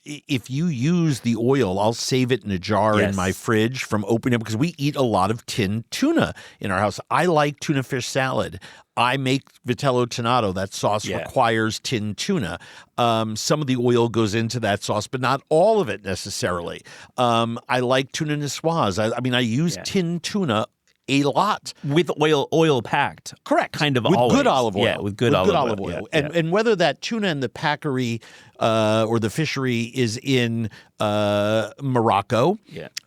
If you use the oil, I'll save it in a jar in my fridge from opening up, because we eat a lot of tinned tuna in our house. I like tuna fish salad. I make vitello tonnato. That sauce requires tinned tuna. Some of the oil goes into that sauce, but not all of it necessarily. I like tuna niçoise. I use tinned tuna a lot. With oil packed. Correct. Kind of with always. good olive oil. Yeah, with good olive oil. Yeah, And whether that tuna in the packery or the fishery is in Morocco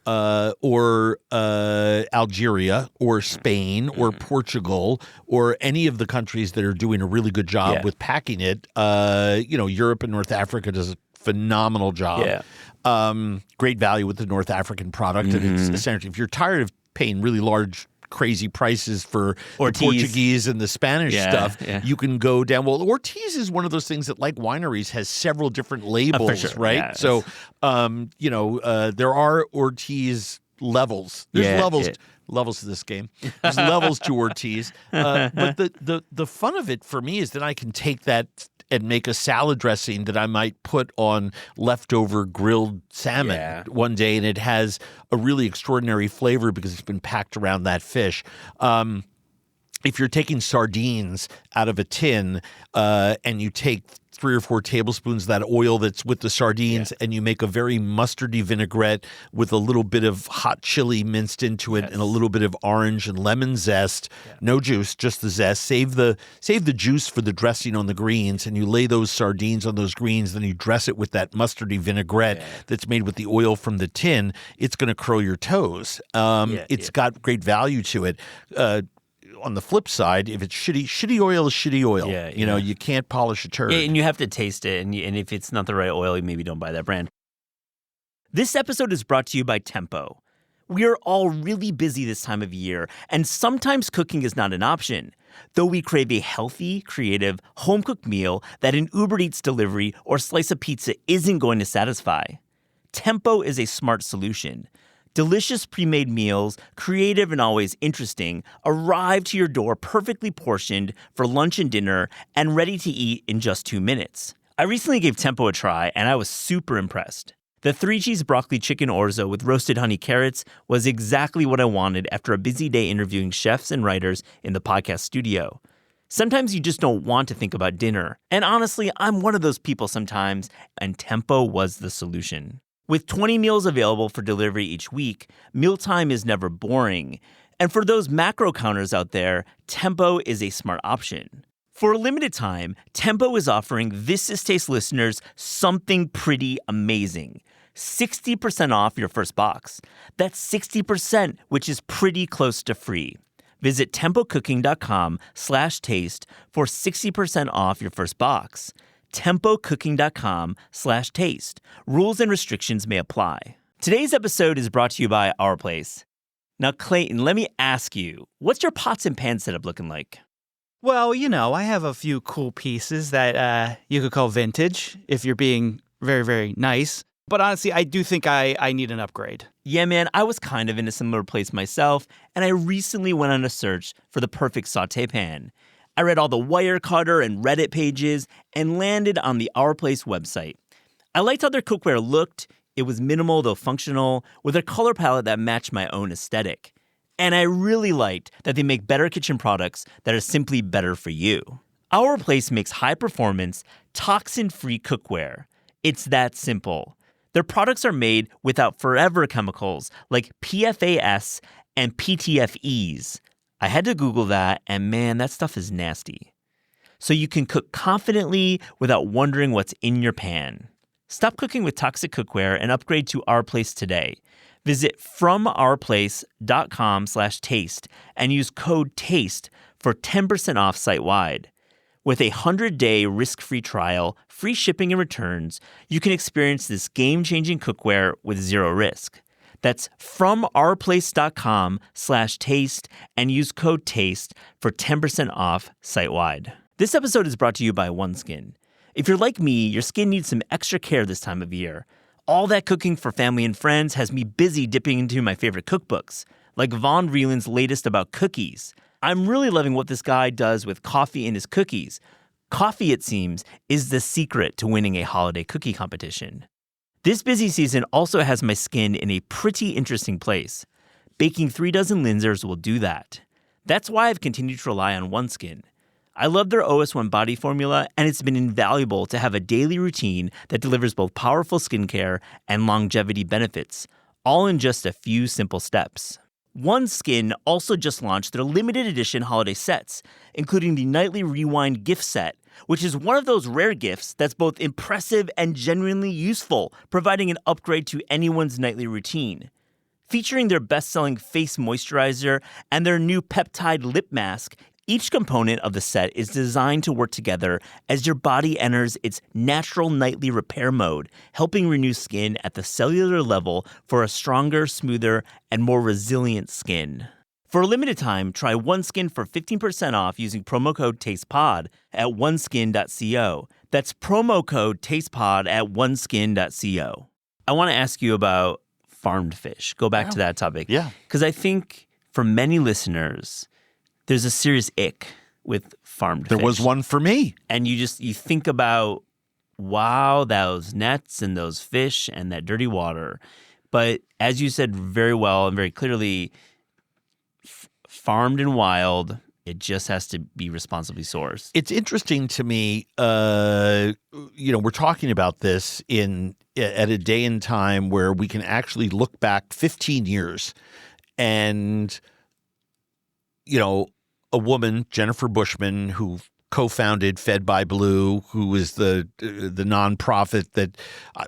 or Algeria or Spain or Portugal or any of the countries that are doing a really good job with packing it, Europe and North Africa does a phenomenal job. Yeah. Great value with the North African product. And it's essentially, if you're tired of paying really large, crazy prices for the Portuguese and the Spanish stuff, you can go down. Well, Ortiz is one of those things that, like wineries, has several different labels, right? Yeah. So, there are Ortiz levels. There's levels levels to this game. There's levels to Ortiz. But the fun of it for me is that I can take that and make a salad dressing that I might put on leftover grilled salmon one day, and it has a really extraordinary flavor because it's been packed around that fish. If you're taking sardines out of a tin and you take 3 or 4 tablespoons of that oil that's with the sardines and you make a very mustardy vinaigrette with a little bit of hot chili minced into it and a little bit of orange and lemon zest, no juice, just the zest. Save the juice for the dressing on the greens, and you lay those sardines on those greens, then you dress it with that mustardy vinaigrette that's made with the oil from the tin. It's going to curl your toes. It's got great value to it. On the flip side, if it's shitty oil is shitty oil. You know, you can't polish a turd. Yeah, and you have to taste it, and if it's not the right oil, you maybe don't buy that brand. This episode is brought to you by Tempo. We are all really busy this time of year, and sometimes cooking is not an option, though we crave a healthy, creative, home-cooked meal that an Uber Eats delivery or slice of pizza isn't going to satisfy. Tempo is a smart solution. Delicious pre-made meals, creative and always interesting, arrive to your door perfectly portioned for lunch and dinner and ready to eat in just 2 minutes. I recently gave Tempo a try and I was super impressed. The 3-cheese broccoli chicken orzo with roasted honey carrots was exactly what I wanted after a busy day interviewing chefs and writers in the podcast studio. Sometimes you just don't want to think about dinner. And honestly, I'm one of those people sometimes, and Tempo was the solution. With 20 meals available for delivery each week, mealtime is never boring. And for those macro counters out there, Tempo is a smart option. For a limited time, Tempo is offering This Is Taste listeners something pretty amazing. 60% off your first box. That's 60%, which is pretty close to free. Visit tempocooking.com/taste for 60% off your first box. tempocooking.com/taste. Rules and restrictions may apply. Today's episode is brought to you by Our Place. Now, Clayton, let me ask you, what's your pots and pans setup looking like? Well, you know, I have a few cool pieces that you could call vintage if you're being very, very nice. But honestly, I do think I need an upgrade. Yeah, man, I was kind of in a similar place myself, and I recently went on a search for the perfect sauté pan. I read all the Wirecutter and Reddit pages and landed on the Our Place website. I liked how their cookware looked. It was minimal though functional, with a color palette that matched my own aesthetic. And I really liked that they make better kitchen products that are simply better for you. Our Place makes high-performance, toxin-free cookware. It's that simple. Their products are made without forever chemicals like PFAS and PTFEs. I had to Google that, and man, that stuff is nasty. So you can cook confidently without wondering what's in your pan. Stop cooking with toxic cookware and upgrade to Our Place today. Visit FromOurPlace.com/taste and use code TASTE for 10% off site-wide. With a 100-day risk-free trial, free shipping and returns, you can experience this game-changing cookware with zero risk. That's FromOurPlace.com/taste and use code TASTE for 10% off site-wide. This episode is brought to you by OneSkin. If you're like me, your skin needs some extra care this time of year. All that cooking for family and friends has me busy dipping into my favorite cookbooks, like Von Rieland's latest about cookies. I'm really loving what this guy does with coffee in his cookies. Coffee, it seems, is the secret to winning a holiday cookie competition. This busy season also has my skin in a pretty interesting place. Baking 3 dozen Linzers will do that. That's why I've continued to rely on OneSkin. I love their OS1 body formula, and it's been invaluable to have a daily routine that delivers both powerful skincare and longevity benefits, all in just a few simple steps. OneSkin also just launched their limited edition holiday sets, including the Nightly Rewind gift set, which is one of those rare gifts that's both impressive and genuinely useful, providing an upgrade to anyone's nightly routine. Featuring their best-selling face moisturizer and their new peptide lip mask, each component of the set is designed to work together as your body enters its natural nightly repair mode, helping renew skin at the cellular level for a stronger, smoother, and more resilient skin. For a limited time, try OneSkin for 15% off using promo code TASTEPOD at oneskin.co. That's promo code TASTEPOD at oneskin.co. I want to ask you about farmed fish. Go back to that topic. Yeah. Because I think for many listeners, there's a serious ick with farmed fish. There was one for me. And you think about, wow, those nets and those fish and that dirty water. But as you said very well and very clearly, farmed and wild, it just has to be responsibly sourced. It's interesting to me, we're talking about this at a day and time where we can actually look back 15 years and, a woman, Jennifer Bushman, who co-founded Fed by Blue, who is the nonprofit that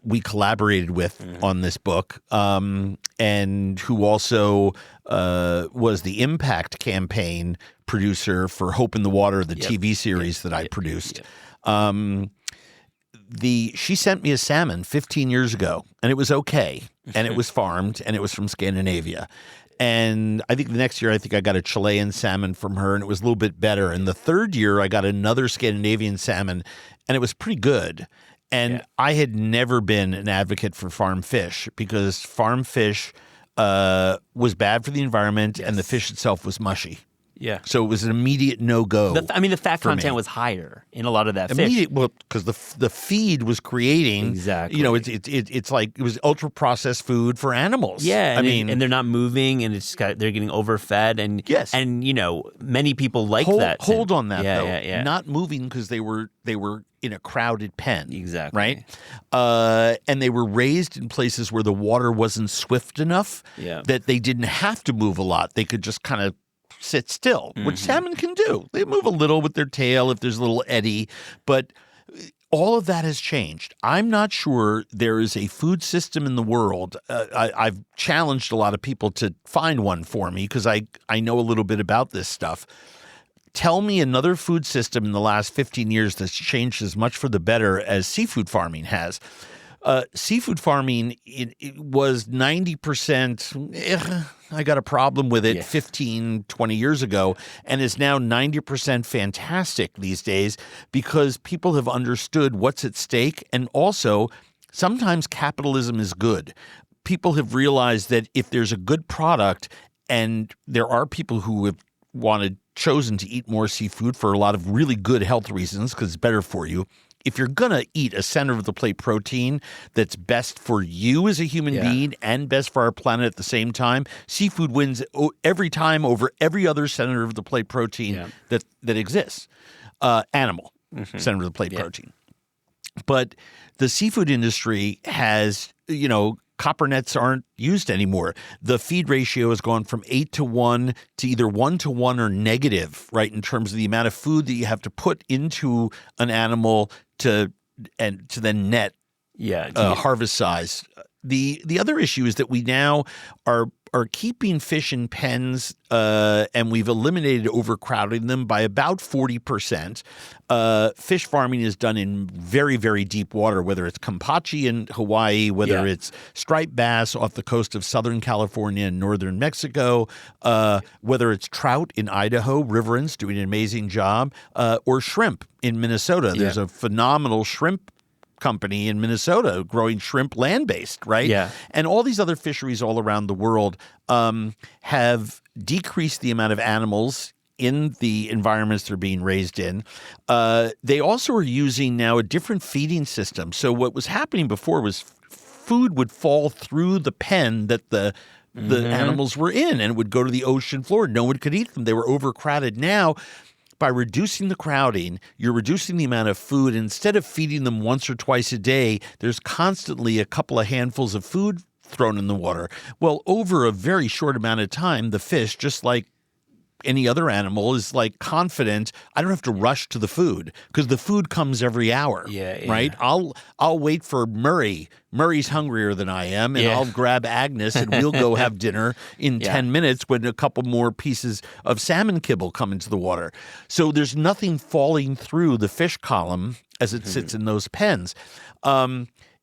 we collaborated with on this book, and who also was the Impact campaign producer for Hope in the Water, the TV series that I produced. She sent me a salmon 15 years ago, and it was okay, and it was farmed, and it was from Scandinavia. And I think the next year, I got a Chilean salmon from her, and it was a little bit better. And the third year, I got another Scandinavian salmon, and it was pretty good. And I had never been an advocate for farm fish because farm fish was bad for the environment, and the fish itself was mushy. Yeah. So it was an immediate no-go. The fat content was higher in a lot of that fish. Well, because the feed was creating exactly. It's like it was ultra processed food for animals. Yeah, and they're not moving, and they're getting overfed, and yes, and many people like that. Hold on that though. Yeah. Not moving because they were in a crowded pen. Exactly. Right. And they were raised in places where the water wasn't swift enough that they didn't have to move a lot. They could just kind of sit still, which salmon can do. They move a little with their tail if there's a little eddy, but all of that has changed. I'm not sure there is a food system in the world. I've challenged a lot of people to find one for me because I know a little bit about this stuff. Tell me another food system in the last 15 years that's changed as much for the better as seafood farming has. Seafood farming it was 90%, I got a problem with it 15, 20 years ago, and is now 90% fantastic these days because people have understood what's at stake, and also sometimes capitalism is good. People have realized that if there's a good product, and there are people who have chosen to eat more seafood for a lot of really good health reasons because it's better for you. If you're going to eat a center-of-the-plate protein that's best for you as a human being and best for our planet at the same time, seafood wins every time over every other center-of-the-plate protein that exists. Animal center-of-the-plate protein. But the seafood industry has, copper nets aren't used anymore. The feed ratio has gone from 8-1 to either 1-1 or negative, right, in terms of the amount of food that you have to put into an animal to then net harvest size. The other issue is that we now are keeping fish in pens, and we've eliminated overcrowding them by about 40%. Fish farming is done in very, very deep water, whether it's Kampachi in Hawaii, whether it's striped bass off the coast of Southern California and northern Mexico, whether it's trout in Idaho, riverins doing an amazing job, or shrimp in Minnesota. There's a phenomenal shrimp company in Minnesota growing shrimp land-based, right? Yeah. And all these other fisheries all around the world have decreased the amount of animals in the environments they're being raised in. They also are using now a different feeding system. So what was happening before was food would fall through the pen that the animals were in, and it would go to the ocean floor. No one could eat them. They were overcrowded. Now, by reducing the crowding, you're reducing the amount of food. Instead of feeding them once or twice a day, there's constantly a couple of handfuls of food thrown in the water. Well, over a very short amount of time, the fish, just like any other animal, is like confident. I don't have to rush to the food because the food comes every hour. Right? I'll wait for Murray. Murray's hungrier than I am, and I'll grab Agnes and we'll go have dinner in 10 minutes when a couple more pieces of salmon kibble come into the water. So there's nothing falling through the fish column as it sits in those pens.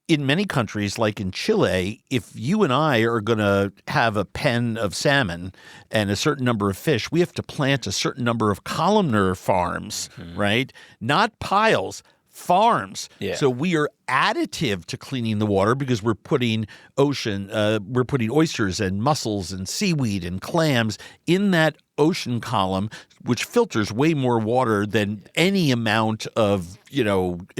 In many countries, like in Chile, if you and I are going to have a pen of salmon and a certain number of fish, we have to plant a certain number of columnar farms, right? Not piles, farms. Yeah. So we are additive to cleaning the water because we're putting oysters and mussels and seaweed and clams in that ocean column, which filters way more water than any amount of,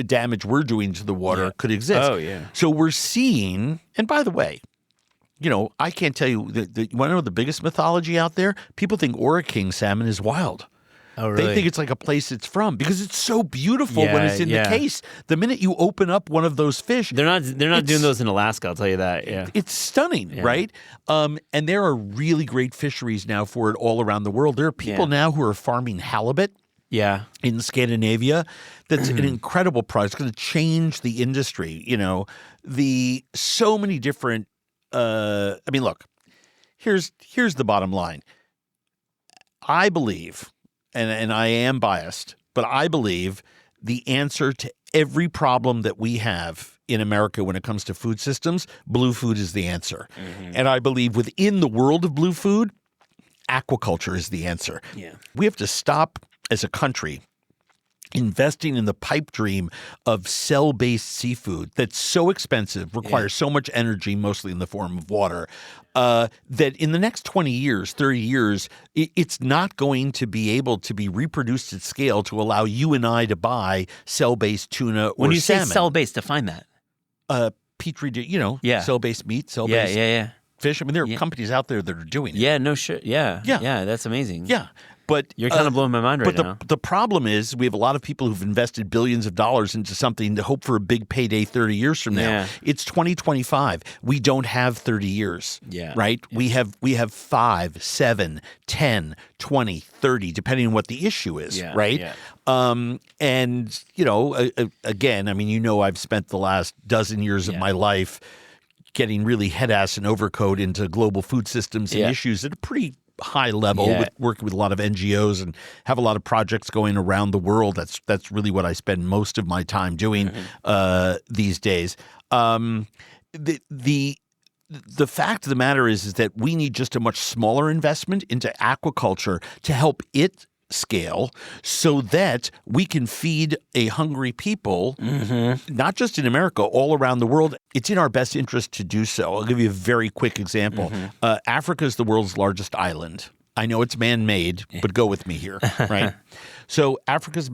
damage we're doing to the water could exist. Oh, yeah. So we're seeing, and by the way, I can't tell you, you want to know the biggest mythology out there? People think Ora King salmon is wild. Oh, really? They think it's like a place it's from because it's so beautiful when it's in the case. The minute you open up one of those fish, they're not doing those in Alaska. I'll tell you that. Yeah, it's stunning, right? And there are really great fisheries now for it all around the world. There are people now who are farming halibut. Yeah, in Scandinavia, that's an incredible product. It's going to change the industry. So many different. Look, here's the bottom line. I believe. And I am biased, but I believe the answer to every problem that we have in America when it comes to food systems, blue food is the answer. Mm-hmm. And I believe within the world of blue food, aquaculture is the answer. Yeah. We have to stop as a country investing in the pipe dream of cell-based seafood that's so expensive, requires so much energy, mostly in the form of water, that in the next 20 years, 30 years, it's not going to be able to be reproduced at scale to allow you and I to buy cell-based tuna or salmon. When you say cell-based, define that. Petri, cell-based meat, cell-based fish. I mean, there are companies out there that are doing it. Yeah, no shit. Yeah, that's amazing. Yeah. But you're kind of blowing my mind right now. But the problem is we have a lot of people who've invested billions of dollars into something to hope for a big payday 30 years from now. Yeah. It's 2025. We don't have 30 years. Yeah. Right? Yeah. We have 5, 7, 10, 20, 30, depending on what the issue is. Yeah. Right? Yeah. And, again, I've spent the last dozen years of my life getting really head-ass and overcoat into global food systems and issues at a pretty high level, working with a lot of NGOs and have a lot of projects going around the world. That's really what I spend most of my time doing these days. The fact of the matter is that we need just a much smaller investment into aquaculture to help it scale so that we can feed a hungry people, not just in America, all around the world. It's in our best interest to do so. I'll give you a very quick example. Africa is the world's largest island. I know it's man-made, but go with me here, right? So Africa's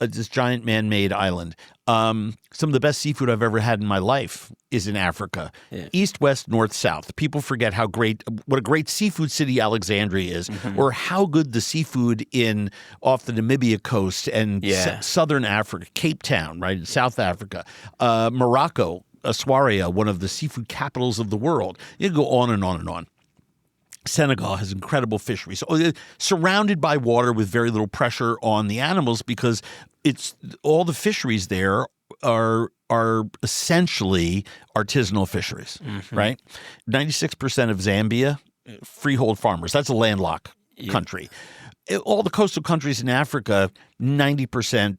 this giant man-made island. Some of the best seafood I've ever had in my life is in Africa. Yeah. East, west, north, south. People forget what a great seafood city Alexandria is, or how good the seafood off the Namibia coast and southern Africa, Cape Town, right, South Africa, Morocco, Aswaria, one of the seafood capitals of the world. You can go on and on and on. Senegal has incredible fisheries, surrounded by water with very little pressure on the animals because it's all the fisheries there are essentially artisanal fisheries, right? 96% of Zambia, freehold farmers. That's a landlocked country. All the coastal countries in Africa, 90%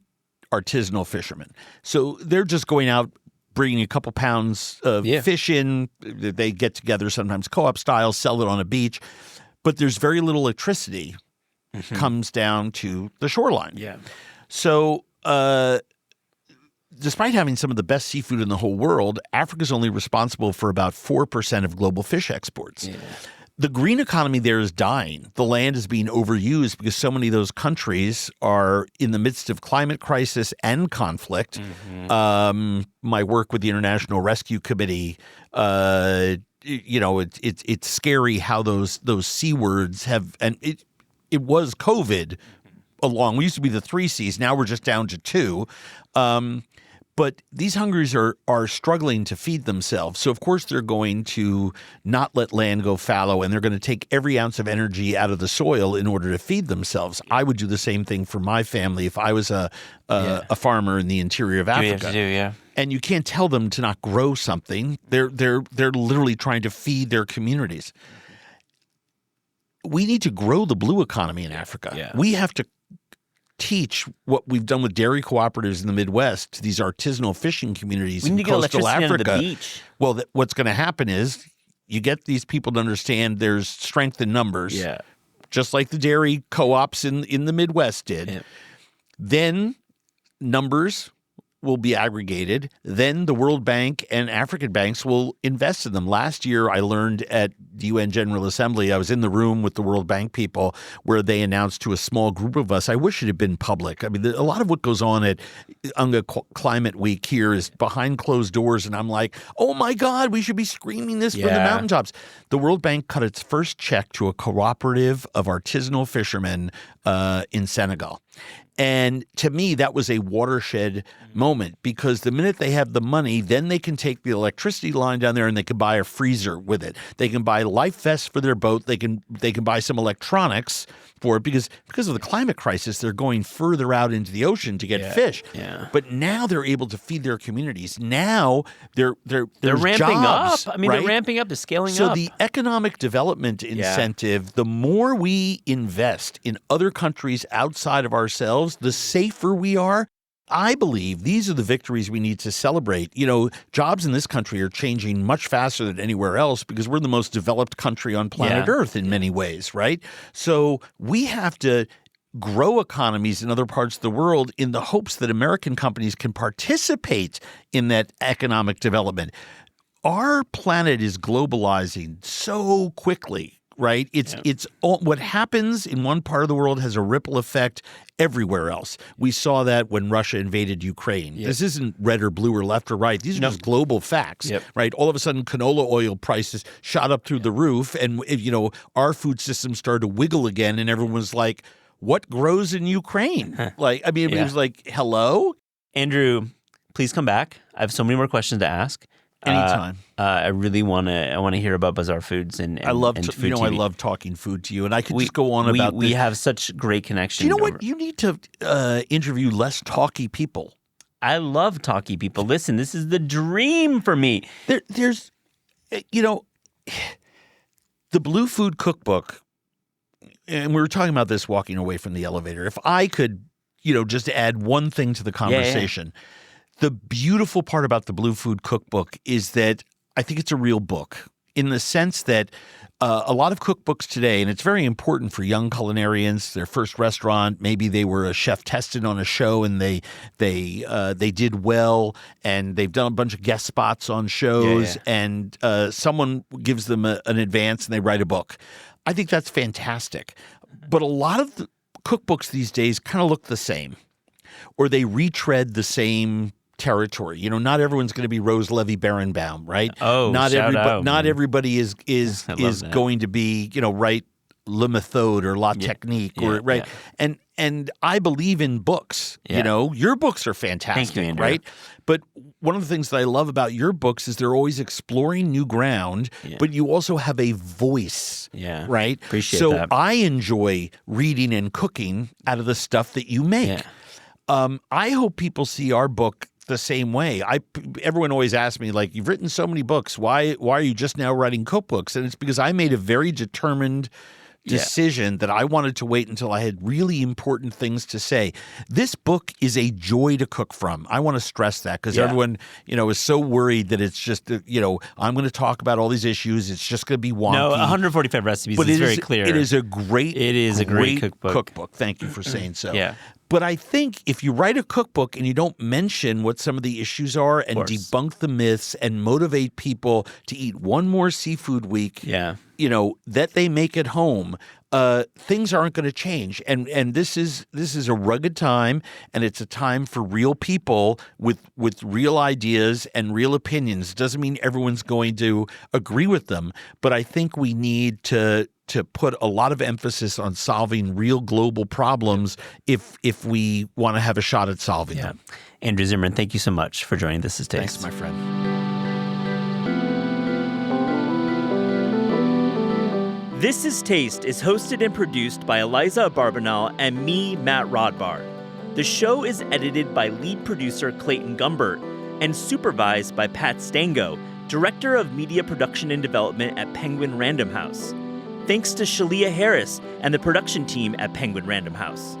artisanal fishermen. So they're just going out, bringing a couple pounds of fish in. They get together, sometimes co-op style, sell it on a beach. But there's very little electricity comes down to the shoreline. Yeah. So despite having some of the best seafood in the whole world, Africa's only responsible for about 4% of global fish exports. Yeah. The green economy there is dying. The land is being overused because so many of those countries are in the midst of climate crisis and conflict. My work with the International Rescue Committee, it's scary how those C words have, and it was COVID along. We used to be the 3 Cs. Now we're just down to 2. But these hungries are struggling to feed themselves. So, of course, they're going to not let land go fallow, and they're going to take every ounce of energy out of the soil in order to feed themselves. I would do the same thing for my family if I was a farmer in the interior of Africa. And you can't tell them to not grow something. They're literally trying to feed their communities. We need to grow the blue economy in Africa. Yeah. We have to teach what we've done with dairy cooperatives in the Midwest to these artisanal fishing communities in coastal Africa. On the beach. Well, what's going to happen is you get these people to understand there's strength in numbers, just like the dairy co-ops in the Midwest did. Yeah. Then numbers will be aggregated. Then the World Bank and African banks will invest in them. Last year, I learned at the UN General Assembly, I was in the room with the World Bank people where they announced to a small group of us, I wish it had been public. I mean, a lot of what goes on at UNGA Climate Week here is behind closed doors. And I'm like, oh my God, we should be screaming this from the mountaintops. The World Bank cut its first check to a cooperative of artisanal fishermen in Senegal. And to me, that was a watershed moment because the minute they have the money, then they can take the electricity line down there and they can buy a freezer with it. They can buy life vests for their boat. They can buy some electronics for it because of the climate crisis, they're going further out into the ocean to get fish. Yeah. But now they're able to feed their communities. Now they're ramping jobs, up. I mean, right? they're ramping up, they're scaling So up. the economic development incentive, the more we invest in other countries outside of ourselves, the safer we are. I believe these are the victories we need to celebrate. You know, jobs in this country are changing much faster than anywhere else because we're the most developed country on planet Earth in many ways, right? So we have to grow economies in other parts of the world in the hopes that American companies can participate in that economic development. Our planet is globalizing so quickly. Right? It's all, what happens in one part of the world has a ripple effect everywhere else. We saw that when Russia invaded Ukraine. This isn't red or blue or left or right. These are just global facts, right? All of a sudden, canola oil prices shot up through the roof, and our food system started to wiggle again, and everyone was like, "What grows in Ukraine?" Like, I mean, it was like, "Hello, Andrew, please come back. I have so many more questions to ask. Anytime. I really want to hear about Bazaar Foods and I love food I TV. love talking food to you, and I could just go on about we this. have such great connections. Do you know what? You need to interview less talky people. I love talky people. Listen, this is the dream for me. There's, the Blue Food Cookbook, and we were talking about this walking away from the elevator. If I could, just add one thing to the conversation. Yeah. The beautiful part about the Blue Food Cookbook is that I think it's a real book in the sense that a lot of cookbooks today, and it's very important for young culinarians, their first restaurant, maybe they were a chef tested on a show and they did well and they've done a bunch of guest spots on shows and someone gives them an advance and they write a book. I think that's fantastic. But a lot of the cookbooks these days kind of look the same or they retread the same territory. Not everyone's going to be Rose Levy Berenbaum, right? Oh, not everybody is that. going to be, right, Le Méthode or La Technique or right. Yeah. And I believe in books. Your books are fantastic. Thank you, Andrew. Right? But one of the things that I love about your books is they're always exploring new ground, but you also have a voice. Yeah. Right? Appreciate that. So I enjoy reading and cooking out of the stuff that you make. Yeah. I hope people see our book the same way. Everyone always asks me, like, you've written so many books. Why are you just now writing cookbooks? And it's because I made a very determined decision that I wanted to wait until I had really important things to say. This book is a joy to cook from. I want to stress that because everyone, is so worried that it's just, I'm going to talk about all these issues. It's just going to be wonky. No, 145 recipes but is very clear. It is a great cookbook. Thank you for saying so. Yeah. But I think if you write a cookbook and you don't mention what some of the issues are and debunk the myths and motivate people to eat one more seafood week, that they make at home, things aren't going to change. And this is a rugged time, and it's a time for real people with real ideas and real opinions. It doesn't mean everyone's going to agree with them, but I think we need to put a lot of emphasis on solving real global problems if we want to have a shot at solving them. Andrew Zimmern, thank you so much for joining This Is Taste. Thanks, my friend. This Is Taste is hosted and produced by Eliza Barbanal and me, Matt Rodbar. The show is edited by lead producer Clayton Gumbert and supervised by Pat Stango, Director of Media Production and Development at Penguin Random House. Thanks to Shalia Harris and the production team at Penguin Random House.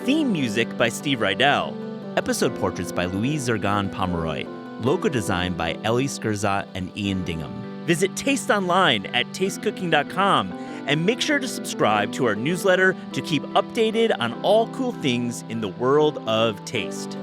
Theme music by Steve Rydell. Episode portraits by Louise Zergan Pomeroy. Logo design by Ellie Skurzat and Ian Dingham. Visit Taste online at tastecooking.com and make sure to subscribe to our newsletter to keep updated on all cool things in the world of taste.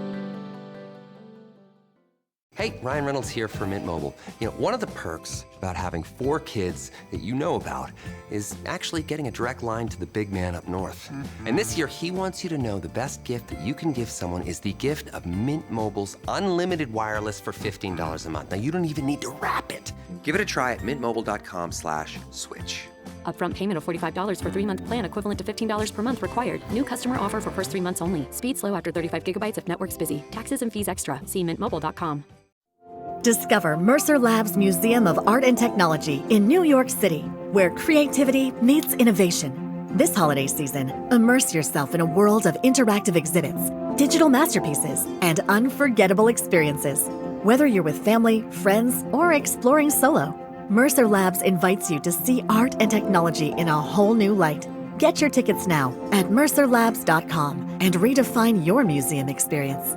Hi, Ryan Reynolds here for Mint Mobile. One of the perks about having 4 kids that you know about is actually getting a direct line to the big man up north. And this year, he wants you to know the best gift that you can give someone is the gift of Mint Mobile's unlimited wireless for $15 a month. Now, you don't even need to wrap it. Give it a try at mintmobile.com/switch. Upfront payment of $45 for 3-month plan equivalent to $15 per month required. New customer offer for first 3 months only. Speed slow after 35 gigabytes if network's busy. Taxes and fees extra. See mintmobile.com. Discover Mercer Lab's Museum of Art and Technology in New York City, where creativity meets innovation. This holiday season, immerse yourself in a world of interactive exhibits, digital masterpieces, and unforgettable experiences. Whether you're with family, friends, or exploring solo, Mercer Labs invites you to see art and technology in a whole new light. Get your tickets now at mercerlabs.com and redefine your museum experience.